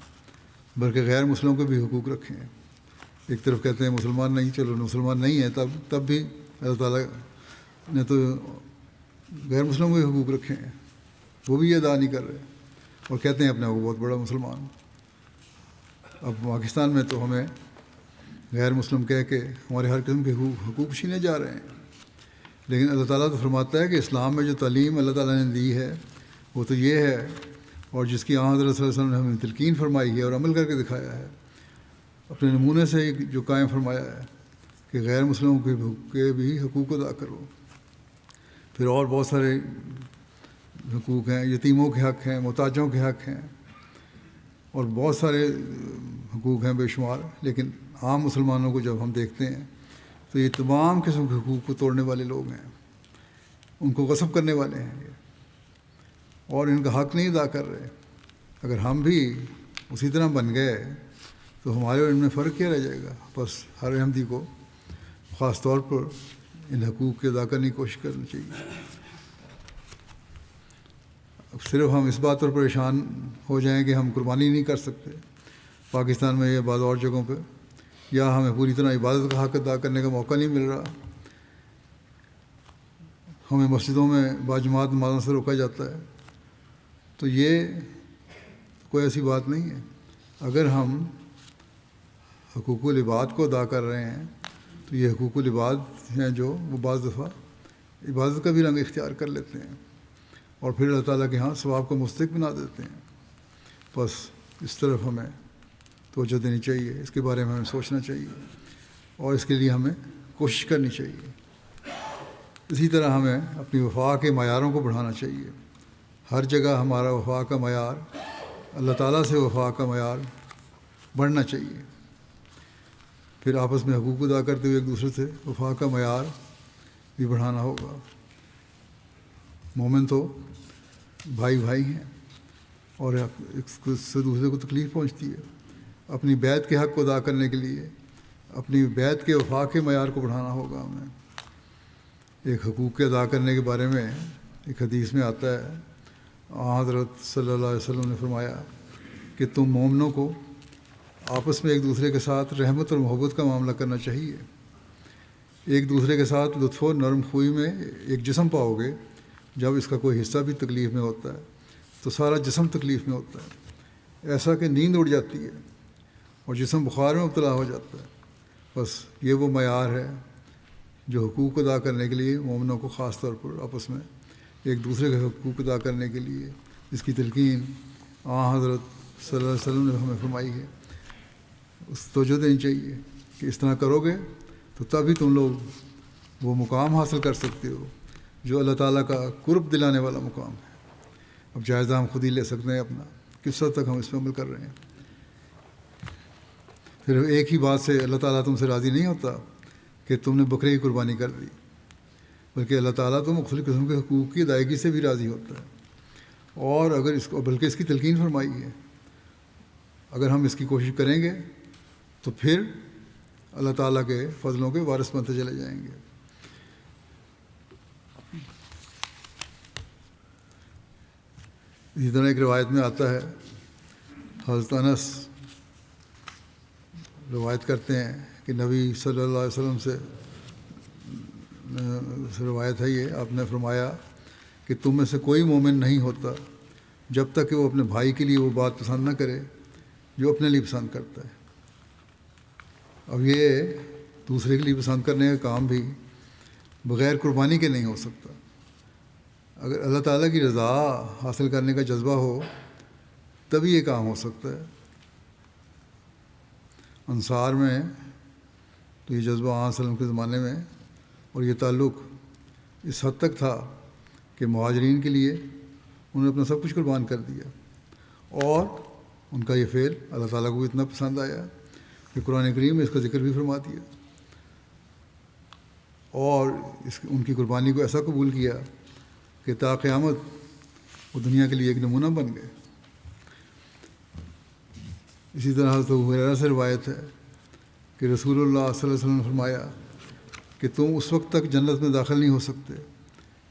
بلکہ غیر مسلموں کے بھی حقوق رکھے ہیں۔ ایک طرف کہتے ہیں مسلمان نہیں، چلو مسلمان نہیں ہیں تب بھی اللہ تعالیٰ نے تو غیر مسلموں کے حقوق رکھے ہیں، وہ بھی یہ ادا نہیں کر رہے اور کہتے ہیں اپنے کو بہت بڑا مسلمان۔ اب پاکستان میں تو ہمیں غیر مسلم کہہ کے ہمارے ہر قسم کے حقوق چھینے جا رہے ہیں، لیکن اللہ تعالیٰ تو فرماتا ہے کہ اسلام میں جو تعلیم اللہ تعالیٰ نے دی ہے وہ تو یہ ہے، اور جس کی حضرت صلی اللہ علیہ وسلم نے ہمیں تلقین فرمائی ہے اور عمل کر کے دکھایا ہے، اپنے نمونے سے جو قائم فرمایا ہے کہ غیر مسلموں کے بھی حقوق ادا کرو۔ پھر اور بہت سارے حقوق ہیں، یتیموں کے حق ہیں، محتاجوں کے حق ہیں، اور بہت سارے حقوق ہیں بے شمار، لیکن عام مسلمانوں کو جب ہم دیکھتے ہیں تو یہ تمام قسم کے حقوق کو توڑنے والے لوگ ہیں، ان کو غصب کرنے والے ہیں یہ، اور ان کا حق نہیں ادا کر رہے۔ اگر ہم بھی اسی طرح بن گئے تو ہمارے اور ان میں فرق کیا رہ جائے گا؟ بس ہر احمدی کو خاص طور پر ان حقوق کے ادا کرنے کی کوشش کرنی چاہیے۔ اب صرف ہم اس بات پر پریشان ہو جائیں کہ ہم قربانی نہیں کر سکتے پاکستان میں یا بعض اور جگہوں پہ، یا ہمیں پوری طرح عبادت کا حق ادا کرنے کا موقع نہیں مل رہا، ہمیں مسجدوں میں باجماعت نمازوں سے روکا جاتا ہے، تو یہ کوئی ایسی بات نہیں ہے۔ اگر ہم حقوق العباد کو ادا کر رہے ہیں تو یہ حقوق العباد ہیں جو وہ بعض دفعہ عبادت کا بھی رنگ اختیار کر لیتے ہیں، اور پھر اللہ تعالیٰ کے ہاں ثواب کو مستحق بنا دیتے ہیں۔ بس اس طرف ہمیں توجہ دینی چاہیے، اس کے بارے میں ہمیں سوچنا چاہیے، اور اس کے لیے ہمیں کوشش کرنی چاہیے۔ اسی طرح ہمیں اپنی وفا کے معیاروں کو بڑھانا چاہیے۔ ہر جگہ ہمارا وفا کا معیار، اللہ تعالیٰ سے وفا کا معیار بڑھنا چاہیے۔ پھر آپس میں حقوق ادا کرتے ہوئے ایک دوسرے سے وفا کا معیار بھی بڑھانا ہوگا۔ مومن تو بھائی بھائی ہیں، اور ایک سے دوسرے کو تکلیف پہنچتی ہے۔ اپنی بیعت کے حق کو ادا کرنے کے لیے اپنی بیعت کے وفا کے معیار کو بڑھانا ہوگا ہمیں۔ ایک حقوق کے ادا کرنے کے بارے میں ایک حدیث میں آتا ہے، حضرت صلی اللہ علیہ وسلم نے فرمایا کہ تم مومنوں کو آپس میں ایک دوسرے کے ساتھ رحمت اور محبت کا معاملہ کرنا چاہیے۔ ایک دوسرے کے ساتھ لطف و نرم خوئی میں ایک جسم پاؤ گے، جب اس کا کوئی حصہ بھی تکلیف میں ہوتا ہے تو سارا جسم تکلیف میں ہوتا ہے، ایسا کہ نیند اڑ جاتی ہے اور جسم بخار میں مبتلا ہو جاتا ہے۔ بس یہ وہ معیار ہے جو حقوق ادا کرنے کے لیے مومنوں کو خاص طور پر آپس میں ایک دوسرے کے حقوق ادا کرنے کے لیے اس کی تلقین حضرت صلی اللہ علیہ وسلم نے ہمیں فرمائی ہے۔ اس توجہ دینی چاہیے کہ اس طرح کرو گے تو تبھی تم لوگ وہ مقام حاصل کر سکتے ہو جو اللہ تعالیٰ کا قرب دلانے والا مقام ہے۔ اب جائزہ ہم خود ہی لے سکتے ہیں اپنا، کس حد تک ہم اس پہ عمل کر رہے ہیں۔ صرف ایک ہی بات سے اللہ تعالیٰ تم سے راضی نہیں ہوتا کہ تم نے بکرے کی قربانی کر دی، بلکہ اللہ تعالیٰ تو مختلف قسم کے حقوق کی ادائیگی سے بھی راضی ہوتا ہے، اور اگر اس کو بلکہ اس کی تلقین فرمائی ہے۔ اگر ہم اس کی کوشش کریں گے تو پھر اللہ تعالیٰ کے فضلوں کے وارث بنتے چلے جائیں گے۔ اسی طرح ایک روایت میں آتا ہے، حضرت انس روایت کرتے ہیں کہ نبی صلی اللہ علیہ وسلم سے روایت ہے یہ، آپ نے فرمایا کہ تم میں سے کوئی مومن نہیں ہوتا جب تک کہ وہ اپنے بھائی کے لیے وہ بات پسند نہ کرے جو اپنے لیے پسند کرتا ہے۔ اب یہ دوسرے کے لیے پسند کرنے کا کام بھی بغیر قربانی کے نہیں ہو سکتا۔ اگر اللہ تعالیٰ کی رضا حاصل کرنے کا جذبہ ہو تبھی یہ کام ہو سکتا ہے۔ انصار میں تو یہ جذبہ آن وسلم کے زمانے میں، اور یہ تعلق اس حد تک تھا کہ مہاجرین کے لیے انہوں نے اپنا سب کچھ قربان کر دیا، اور ان کا یہ فعل اللہ تعالیٰ کو اتنا پسند آیا کہ قرآن کریم میں اس کا ذکر بھی فرما دیا، اور ان کی قربانی کو ایسا قبول کیا کہ تا قیامت وہ دنیا کے لیے ایک نمونہ بن گئے۔ اسی طرح حضرت ابو ہریرہ سے روایت ہے کہ رسول اللہ صلی اللہ علیہ وسلم نے فرمایا کہ تم اس وقت تک جنت میں داخل نہیں ہو سکتے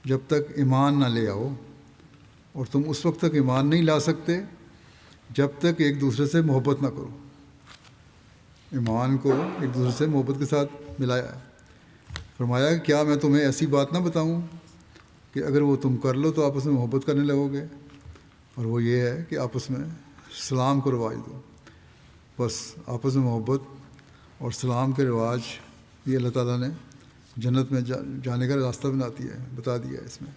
جب تک ایمان نہ لے آؤ، اور تم اس وقت تک ایمان نہیں لا سکتے جب تک ایک دوسرے سے محبت نہ کرو۔ ایمان کو ایک دوسرے سے محبت کے ساتھ ملایا، فرمایا کہ کیا میں تمہیں ایسی بات نہ بتاؤں کہ اگر وہ تم کر لو تو آپس میں محبت کرنے لگو گے، اور وہ یہ ہے کہ آپس میں سلام کو رواج دو۔ بس آپس میں محبت اور سلام کے رواج یہ اللہ تعالیٰ نے جنت میں جانے کا راستہ بتا دیا ہے، اس میں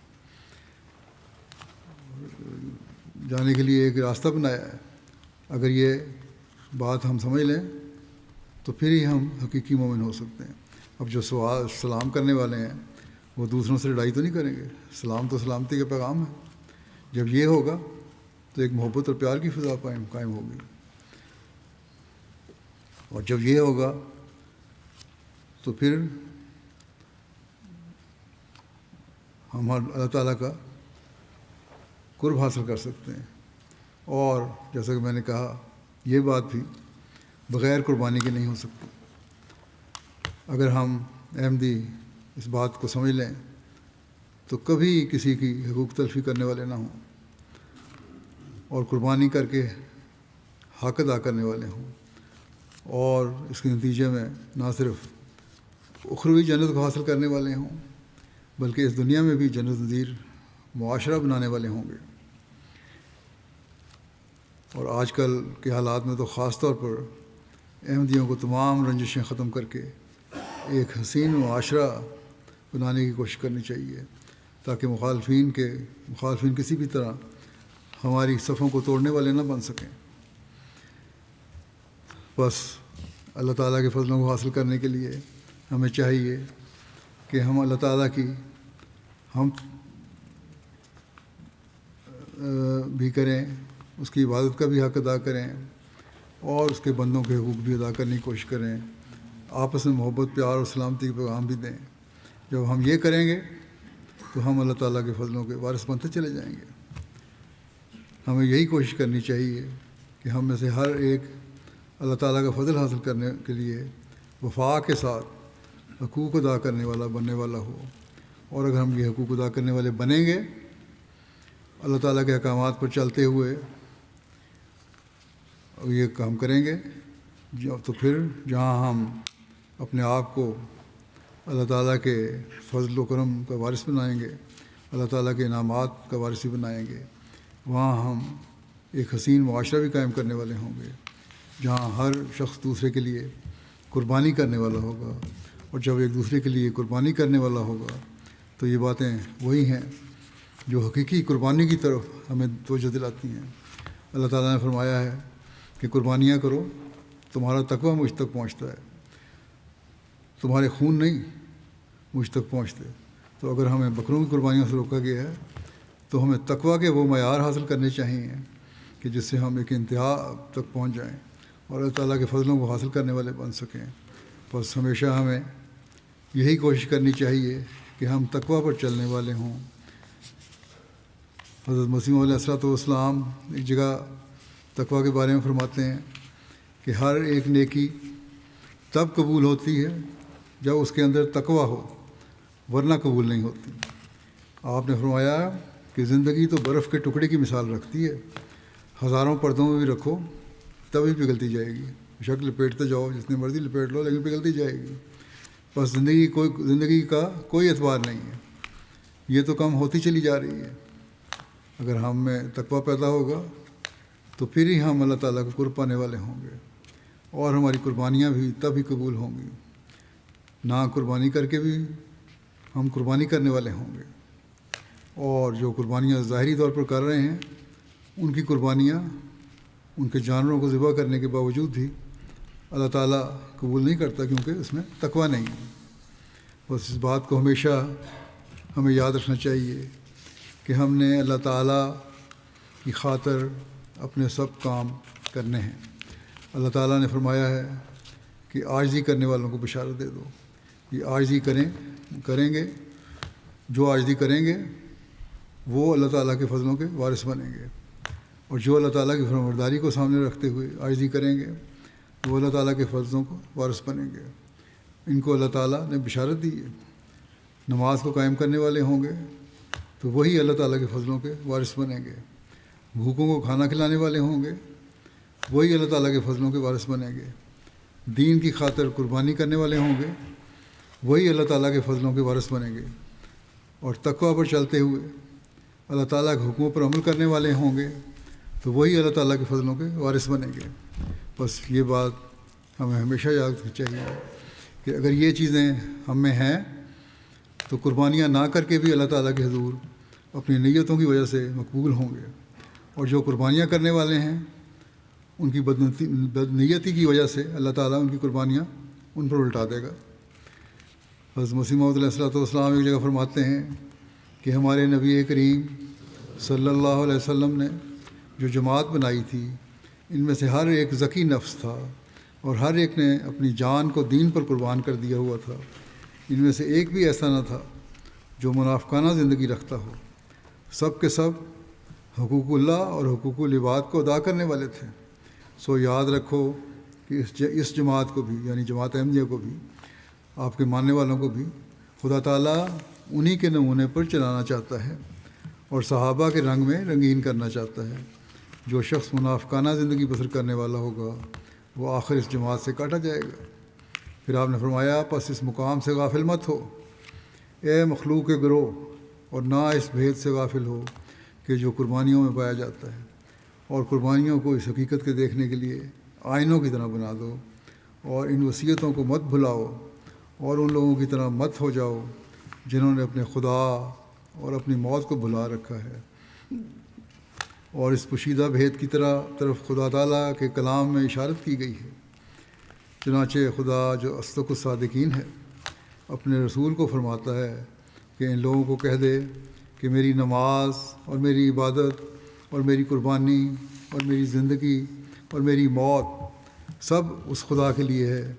جانے کے لیے ایک راستہ بنایا ہے۔ اگر یہ بات ہم سمجھ لیں تو پھر ہی ہم حقیقی مومن ہو سکتے ہیں۔ اب جو سلام کرنے والے ہیں وہ دوسروں سے لڑائی تو نہیں کریں گے، سلام تو سلامتی کا پیغام ہے۔ جب یہ ہوگا تو ایک محبت اور پیار کی فضا قائم ہوگی، اور جب یہ ہوگا تو پھر ہم اللہ تعالیٰ کا قرب حاصل کر سکتے ہیں۔ اور جیسا کہ میں نے کہا، یہ بات بھی بغیر قربانی کے نہیں ہو سکتی۔ اگر ہم احمدی اس بات کو سمجھ لیں تو کبھی کسی کی حقوق تلفی کرنے والے نہ ہوں، اور قربانی کر کے حق ادا کرنے والے ہوں، اور اس کے نتیجے میں نہ صرف اخروی جنت کو حاصل کرنے والے ہوں بلکہ اس دنیا میں بھی جنت نظیر معاشرہ بنانے والے ہوں گے۔ اور آج کل کے حالات میں تو خاص طور پر احمدیوں کو تمام رنجشیں ختم کر کے ایک حسین معاشرہ بنانے کی کوشش کرنی چاہیے، تاکہ مخالفین کسی بھی طرح ہماری صفوں کو توڑنے والے نہ بن سکیں۔ بس اللہ تعالیٰ کے فضلوں کو حاصل کرنے کے لیے ہمیں چاہیے کہ ہم اللہ تعالیٰ کی ہم بھی کریں، اس کی عبادت کا بھی حق ادا کریں، اور اس کے بندوں کے حقوق بھی ادا کرنے کی کوشش کریں، آپس میں محبت، پیار اور سلامتی کے پیغام بھی دیں۔ جب ہم یہ کریں گے تو ہم اللہ تعالیٰ کے فضلوں کے وارث بنتے چلے جائیں گے۔ ہمیں یہی کوشش کرنی چاہیے کہ ہم میں سے ہر ایک اللہ تعالیٰ کا فضل حاصل کرنے کے لیے وفا کے ساتھ حقوق ادا کرنے والا بننے والا ہو، اور اگر ہم یہ حقوق ادا کرنے والے بنیں گے، اللہ تعالیٰ کے احکامات پر چلتے ہوئے یہ کام کریں گے، تو پھر جہاں ہم اپنے آپ کو اللہ تعالیٰ کے فضل و کرم کا وارث بنائیں گے، اللہ تعالیٰ کے انعامات کا وارث بھی بنائیں گے، وہاں ہم ایک حسین معاشرہ بھی قائم کرنے والے ہوں گے، جہاں ہر شخص دوسرے کے لیے قربانی کرنے والا ہوگا۔ اور جب ایک دوسرے کے لیے قربانی کرنے والا ہوگا تو یہ باتیں وہی ہیں جو حقیقی قربانی کی طرف ہمیں توجہ دلاتی ہیں۔ اللہ تعالیٰ نے فرمایا ہے کہ قربانیاں کرو، تمہارا تقویٰ مجھ تک پہنچتا ہے، تمہارے خون نہیں مجھ تک پہنچتے۔ تو اگر ہمیں بکروں کی قربانیوں سے روکا گیا ہے تو ہمیں تقویٰ کے وہ معیار حاصل کرنے چاہیے کہ جس سے ہم ایک انتہا تک پہنچ جائیں اور اللہ تعالیٰ کے فضلوں کو حاصل کرنے والے بن سکیں۔ بس ہمیشہ ہمیں یہی کوشش کرنی چاہیے کہ ہم تقویٰ پر چلنے والے ہوں۔ حضرت مسیح علیہ الصلوۃ والسلام ایک جگہ تقویٰ کے بارے میں فرماتے ہیں کہ ہر ایک نیکی تب قبول ہوتی ہے جب اس کے اندر تقویٰ ہو، ورنہ قبول نہیں ہوتی۔ آپ نے فرمایا کہ زندگی تو برف کے ٹکڑے کی مثال رکھتی ہے، ہزاروں پردوں میں بھی رکھو تبھی پگھلتی جائے گی، شک لپیٹتے جاؤ جتنے مرضی لپیٹ لو لیکن پگھلتی جائے گی۔ بس زندگی کا کوئی اعتبار نہیں ہے، یہ تو کم ہوتی چلی جا رہی ہے۔ اگر ہم میں تقویٰ پیدا ہوگا تو پھر ہی ہم اللہ تعالیٰ کو قرب پانے والے ہوں گے، اور ہماری قربانیاں بھی تب ہی قبول ہوں گی۔ نہ قربانی کر کے بھی ہم قربانی کرنے والے ہوں گے، اور جو قربانیاں ظاہری طور پر کر رہے ہیں ان کی قربانیاں ان کے جانوروں کو ذبح کرنے کے باوجود بھی اللہ تعالیٰ قبول نہیں کرتا، کیونکہ اس میں تقویٰ نہیں ہے۔ بس اس بات کو ہمیشہ ہمیں یاد رکھنا چاہیے کہ ہم نے اللہ تعالیٰ کی خاطر اپنے سب کام کرنے ہیں۔ اللہ تعالیٰ نے فرمایا ہے کہ عاجزی کرنے والوں کو بشارت دے دو، یہ عاجزی کریں گے، جو عاجزی کریں گے وہ اللہ تعالیٰ کے فضلوں کے وارث بنیں گے، اور جو اللہ تعالیٰ کی فرمانبرداری کو سامنے رکھتے ہوئے عاجزی کریں گے وہ اللہ تعالیٰ کے فضلوں کو وارث بنیں گے۔ ان کو اللہ تعالیٰ نے بشارت دی ہے۔ نماز کو قائم کرنے والے ہوں گے تو وہی اللہ تعالیٰ کے فضلوں کے وارث بنیں گے۔ بھوکوں کو کھانا کھلانے والے ہوں گے وہی اللہ تعالیٰ کے فضلوں کے وارث بنیں گے۔ دین کی خاطر قربانی کرنے والے ہوں گے وہی اللہ تعالیٰ کے فضلوں کے وارث بنیں گے، اور تقویٰ پر چلتے ہوئے اللہ تعالیٰ کے حکموں پر عمل کرنے والے ہوں گے تو وہی اللہ تعالیٰ کے فضلوں کے وارث بنیں گے۔ بس یہ بات ہمیں ہمیشہ یاد رکھنی چاہیے کہ اگر یہ چیزیں ہم میں ہیں تو قربانیاں نہ کر کے بھی اللہ تعالیٰ کے حضور اپنی نیتوں کی وجہ سے مقبول ہوں گے، اور جو قربانیاں کرنے والے ہیں ان کی بدنیتی کی وجہ سے اللہ تعالیٰ ان کی قربانیاں ان پر الٹا دے گا۔ حضرت مسیح موعود علیہ الصلوۃ والسلام ایک جگہ فرماتے ہیں کہ ہمارے نبی کریم صلی اللہ علیہ وسلم نے جو جماعت بنائی تھی ان میں سے ہر ایک ذکی نفس تھا، اور ہر ایک نے اپنی جان کو دین پر قربان کر دیا ہوا تھا۔ ان میں سے ایک بھی ایسا نہ تھا جو منافقانہ زندگی رکھتا ہو، سب کے سب حقوق اللہ اور حقوق العباد کو ادا کرنے والے تھے۔ سو یاد رکھو کہ اس جماعت کو بھی، یعنی جماعت احمدیہ کو بھی، آپ کے ماننے والوں کو بھی خدا تعالیٰ انہی کے نمونے پر چلانا چاہتا ہے اور صحابہ کے رنگ میں رنگین کرنا چاہتا ہے۔ جو شخص منافقانہ زندگی بسر کرنے والا ہوگا وہ آخر اس جماعت سے کاٹا جائے گا۔ پھر آپ نے فرمایا پس اس مقام سے غافل مت ہو اے مخلوق کے گروہ، اور نہ اس بھید سے غافل ہو کہ جو قربانیوں میں پایا جاتا ہے، اور قربانیوں کو اس حقیقت کے دیکھنے کے لیے آئینوں کی طرح بنا دو، اور ان وصیتوں کو مت بھلاؤ، اور ان لوگوں کی طرح مت ہو جاؤ جنہوں نے اپنے خدا اور اپنی موت کو بھلا رکھا ہے۔ اور اس پوشیدہ بھید کی طرف خدا تعالیٰ کے کلام میں اشارت کی گئی ہے۔ چنانچہ خدا جو اصدق الصادقین ہے اپنے رسول کو فرماتا ہے کہ ان لوگوں کو کہہ دے کہ میری نماز اور میری عبادت اور میری قربانی اور میری زندگی اور میری موت سب اس خدا کے لیے ہے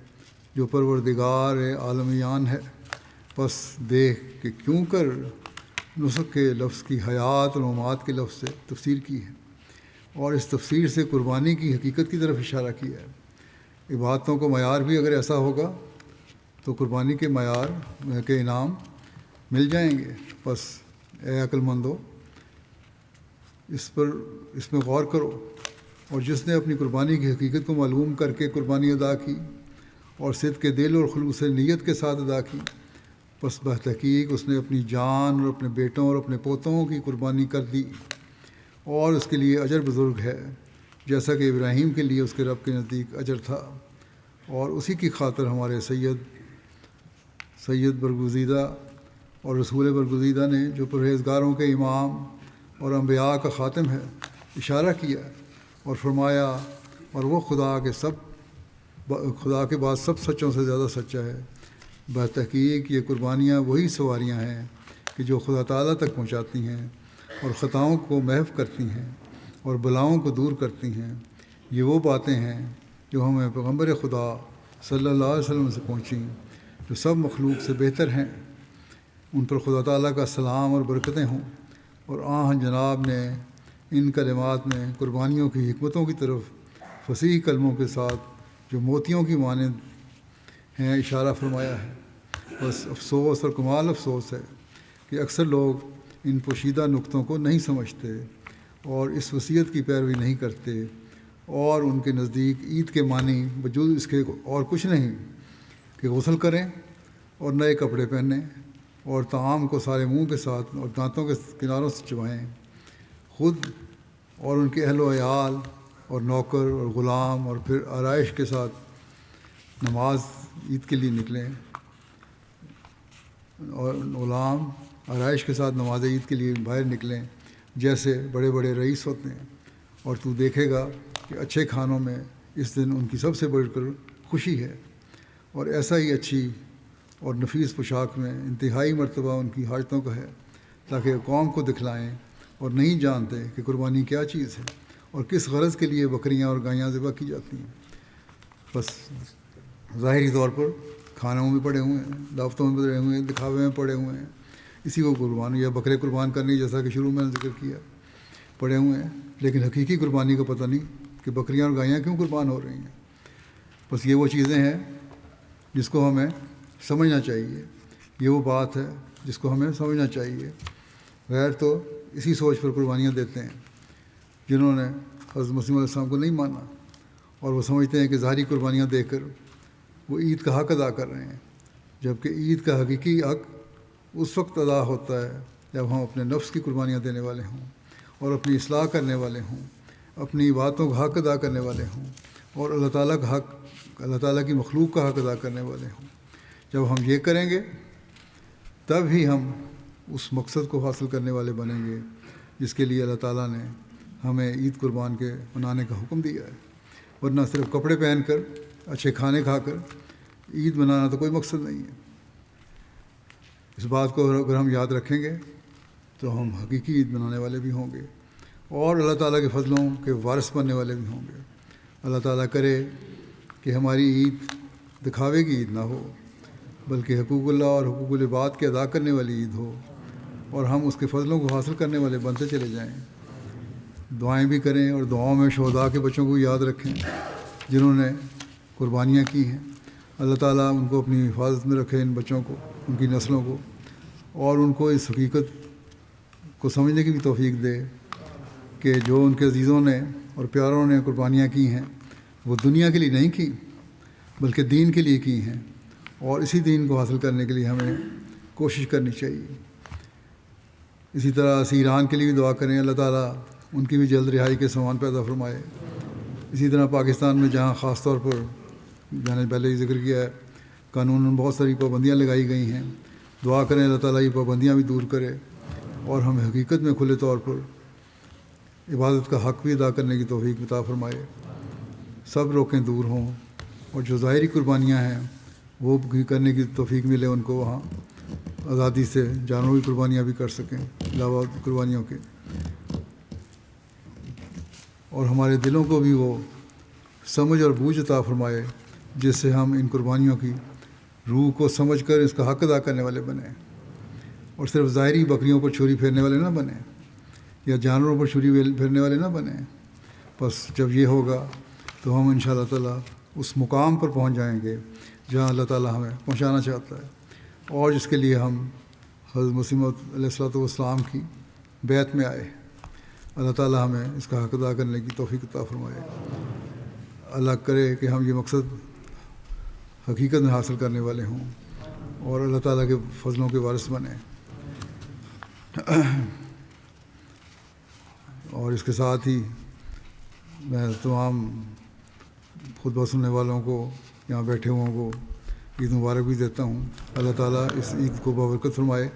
جو پروردگار عالمیان ہے۔ بس دیکھ کہ کیوں کر نسخ کے لفظ کی حیات اور ممات کے لفظ سے تفسیر کی ہے، اور اس تفسیر سے قربانی کی حقیقت کی طرف اشارہ کیا ہے۔ عبادتوں کا معیار بھی اگر ایسا ہوگا تو قربانی کے معیار کے انعام مل جائیں گے۔ بس اے عقل مندو، اس میں غور کرو، اور جس نے اپنی قربانی کی حقیقت کو معلوم کر کے قربانی ادا کی اور صدق کے دل اور خلوص نیت کے ساتھ ادا کی، بس بتحقیق اس نے اپنی جان اور اپنے بیٹوں اور اپنے پوتوں کی قربانی کر دی، اور اس کے لیے اجر بزرگ ہے، جیسا کہ ابراہیم کے لیے اس کے رب کے نزدیک اجر تھا۔ اور اسی کی خاطر ہمارے سید برگزیدہ اور رسول برگزیدہ نے، جو پرہیزگاروں کے امام اور انبیاء کا خاتم ہے، اشارہ کیا اور فرمایا، اور وہ خدا کے بعد سب سچوں سے زیادہ سچا ہے۔ بتحقیق یہ قربانیاں وہی سواریاں ہیں کہ جو خدا تعالیٰ تک پہنچاتی ہیں اور خطاؤں کو محو کرتی ہیں اور بلاؤں کو دور کرتی ہیں۔ یہ وہ باتیں ہیں جو ہمیں پیغمبر خدا صلی اللہ علیہ وسلم سے پہنچیں، جو سب مخلوق سے بہتر ہیں۔ ان پر خدا تعالیٰ کا سلام اور برکتیں ہوں، اور جناب نے ان کلمات میں قربانیوں کی حکمتوں کی طرف فصیح کلموں کے ساتھ جو موتیوں کی مانند ہیں اشارہ فرمایا ہے۔ بس افسوس اور کمال افسوس ہے کہ اکثر لوگ ان پوشیدہ نقطوں کو نہیں سمجھتے اور اس وصیت کی پیروی نہیں کرتے، اور ان کے نزدیک عید کے معنی وجود اس کے اور کچھ نہیں کہ غسل کریں اور نئے کپڑے پہنیں اور طعام کو سارے منہ کے ساتھ اور دانتوں کے کناروں سے چبائیں، خود اور ان کے اہل و عیال اور نوکر اور غلام، اور پھر آرائش کے ساتھ نماز عید کے لیے نکلیں، اور غلام آرائش کے ساتھ نماز عید کے لیے باہر نکلیں جیسے بڑے بڑے رئیس ہوتے ہیں، اور تو دیکھے گا کہ اچھے کھانوں میں اس دن ان کی سب سے بڑھ کر خوشی ہے، اور ایسا ہی اچھی اور نفیس پوشاک میں انتہائی مرتبہ ان کی حاجتوں کا ہے، تاکہ قوم کو دکھلائیں اور نہیں جانتے کہ قربانی کیا چیز ہے اور کس غرض کے لیے بکریاں اور گائیاں ذبح کی جاتی ہیں۔ بس ظاہری طور پر کھانوں میں پڑے ہوئے ہیں، دعوتوں میں پڑے ہوئے ہیں، دکھاوے میں پڑے ہوئے ہیں، اسی کو قربان یا بکرے قربان کرنے جیسا کہ شروع میں نے ذکر کیا پڑے ہوئے ہیں، لیکن حقیقی قربانی کا پتہ نہیں کہ بکریاں اور گائیاں کیوں قربان ہو رہی ہیں۔ بس یہ وہ چیزیں ہیں جس کو ہمیں سمجھنا چاہیے، یہ وہ بات ہے جس کو ہمیں سمجھنا چاہیے۔ غیر تو اسی سوچ پر قربانیاں دیتے ہیں جنہوں نے حضرت مسیح علیہ السلام کو نہیں مانا، اور وہ سمجھتے ہیں کہ ظاہری قربانیاں دے کر وہ عید کا حق ادا کر رہے ہیں، جبکہ عید کا حقیقی حق اس وقت ادا ہوتا ہے جب ہم اپنے نفس کی قربانیاں دینے والے ہوں اور اپنی اصلاح کرنے والے ہوں، اپنی باتوں کا حق ادا کرنے والے ہوں، اور اللہ تعالیٰ کا حق، اللہ تعالیٰ کی مخلوق کا حق ادا کرنے والے ہوں۔ جب ہم یہ کریں گے تب ہی ہم اس مقصد کو حاصل کرنے والے بنیں گے جس کے لیے اللہ تعالیٰ نے ہمیں عید قربان کے منانے کا حکم دیا ہے۔ ورنہ صرف کپڑے پہن کر اچھے کھانے کھا کر عید منانا تو کوئی مقصد نہیں ہے۔ اس بات کو اگر ہم یاد رکھیں گے تو ہم حقیقی عید منانے والے بھی ہوں گے اور اللہ تعالیٰ کے فضلوں کے وارث بننے والے بھی ہوں گے۔ اللہ تعالیٰ کرے کہ ہماری عید دکھاوے کی عید نہ ہو، بلکہ حقوق اللہ اور حقوق العباد کے ادا کرنے والی عید ہو، اور ہم اس کے فضلوں کو حاصل کرنے والے بنتے چلے جائیں۔ دعائیں بھی کریں اور دعاؤں میں شہداء کے بچوں کو یاد رکھیں جنہوں نے قربانیاں کی ہیں۔ اللہ تعالیٰ ان کو اپنی حفاظت میں رکھے، ان بچوں کو، ان کی نسلوں کو، اور ان کو اس حقیقت کو سمجھنے کی بھی توفیق دے کہ جو ان کے عزیزوں نے اور پیاروں نے قربانیاں کی ہیں وہ دنیا کے لیے نہیں کی بلکہ دین کے لیے کی ہیں، اور اسی دین کو حاصل کرنے کے لیے ہمیں کوشش کرنی چاہیے۔ اسی طرح اسیران کے لیے بھی دعا کریں، اللہ تعالیٰ ان کی بھی جلد رہائی کے سامان پیدا فرمائے۔ اسی طرح پاکستان میں جہاں خاص طور پر میں نے پہلے ہی ذکر کیا ہے قانون بہت ساری پابندیاں لگائی گئی ہیں، دعا کریں اللہ تعالیٰ یہ پابندیاں بھی دور کرے اور ہمیں حقیقت میں کھلے طور پر عبادت کا حق بھی ادا کرنے کی توفیق عطا فرمائے، سب روکیں دور ہوں، اور جو ظاہری قربانیاں ہیں وہ بھی کرنے کی توفیق ملے ان کو، وہاں آزادی سے جانوروں کی قربانیاں بھی کر سکیں علاوہ قربانیوں کے، اور ہمارے دلوں کو بھی وہ سمجھ اور بوجھ عطا فرمائے جس سے ہم ان قربانیوں کی روح کو سمجھ کر اس کا حق ادا کرنے والے بنیں، اور صرف ظاہری بکریوں پر چھری پھیرنے والے نہ بنیں یا جانوروں پر چھری پھیرنے والے نہ بنیں۔ بس جب یہ ہوگا تو ہم انشاءاللہ تعالیٰ اس مقام پر پہنچ جائیں گے جہاں اللہ تعالیٰ ہمیں پہنچانا چاہتا ہے، اور جس کے لیے ہم حضرت مسیح موعود علیہ الصلوۃ والسلام کی بیعت میں آئے۔ اللہ تعالیٰ ہمیں اس کا حق ادا کرنے کی توفیق عطا فرمائے۔ اللہ کرے کہ ہم یہ مقصد حقیقت میں حاصل کرنے والے ہوں اور اللہ تعالیٰ کے فضلوں کے وارث بنیں۔ اور اس کے ساتھ ہی میں تمام خطبہ سننے والوں کو، یہاں بیٹھے ہوئوں کو عید مبارک بھی دیتا ہوں۔ اللہ تعالیٰ اس عید کو بابرکت فرمائے،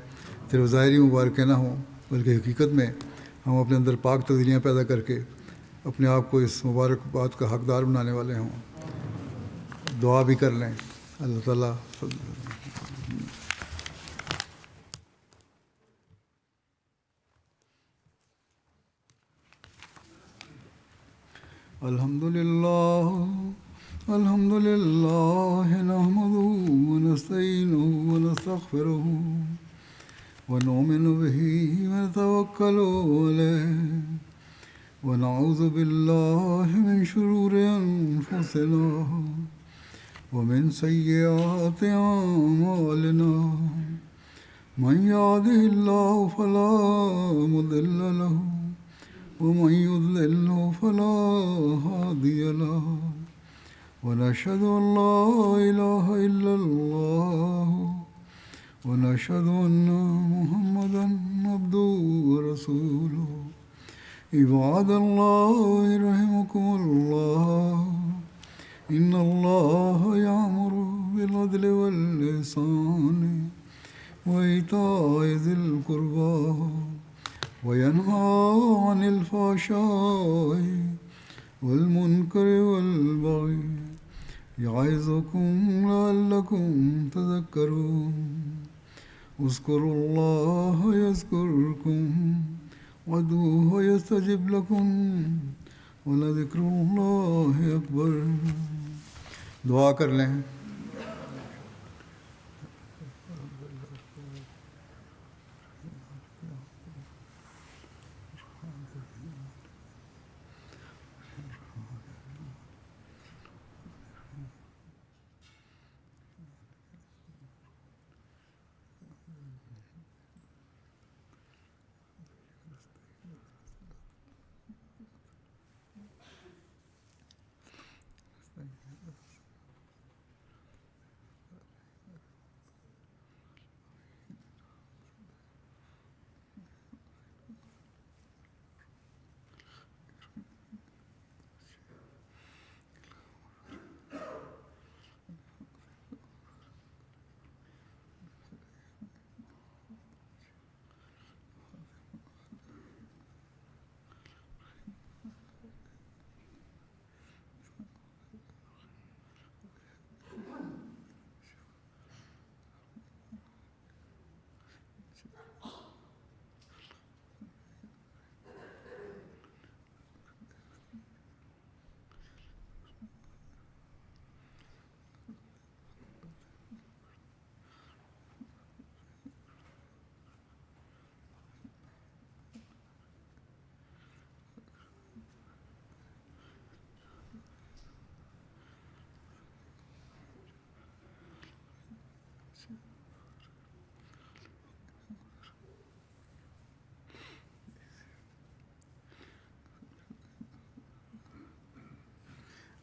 صرف ظاہری مبارک نہ ہوں بلکہ حقیقت میں ہم اپنے اندر پاک تبدیلیاں پیدا کر کے اپنے آپ کو اس مبارک بات کا حقدار بنانے والے ہوں۔ دعا بھی کر لیں۔ اللہ تعالیٰ الحمد للہ نحمده ونستعینه ونستغفره ونؤمن به ونتوکل علیہ ونعوذ باللہ من شرور انفسنا ومن سیئات اعمالنا من يهده الله فلا مضل له ومن يضلل فلا هادي له ونشهد أن لا إله إلا الله ونشهد أن محمدا عبده ورسوله عباد الله رحمكم الله إن الله يأمر بالعدل والإحسان وإيتاء ذي القربى وينهى عن الفحشاء والمنكر والبغي يعظكم لعلكم تذكرون اذكروا الله يذكركم وادعوه يستجب لكم ولذكر الله أكبر۔ دعا کر لیں۔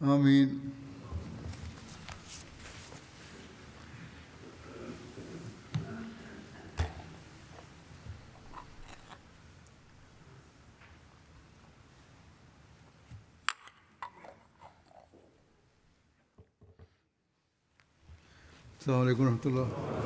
آمین۔ السلام علیکم ورحمۃ اللہ۔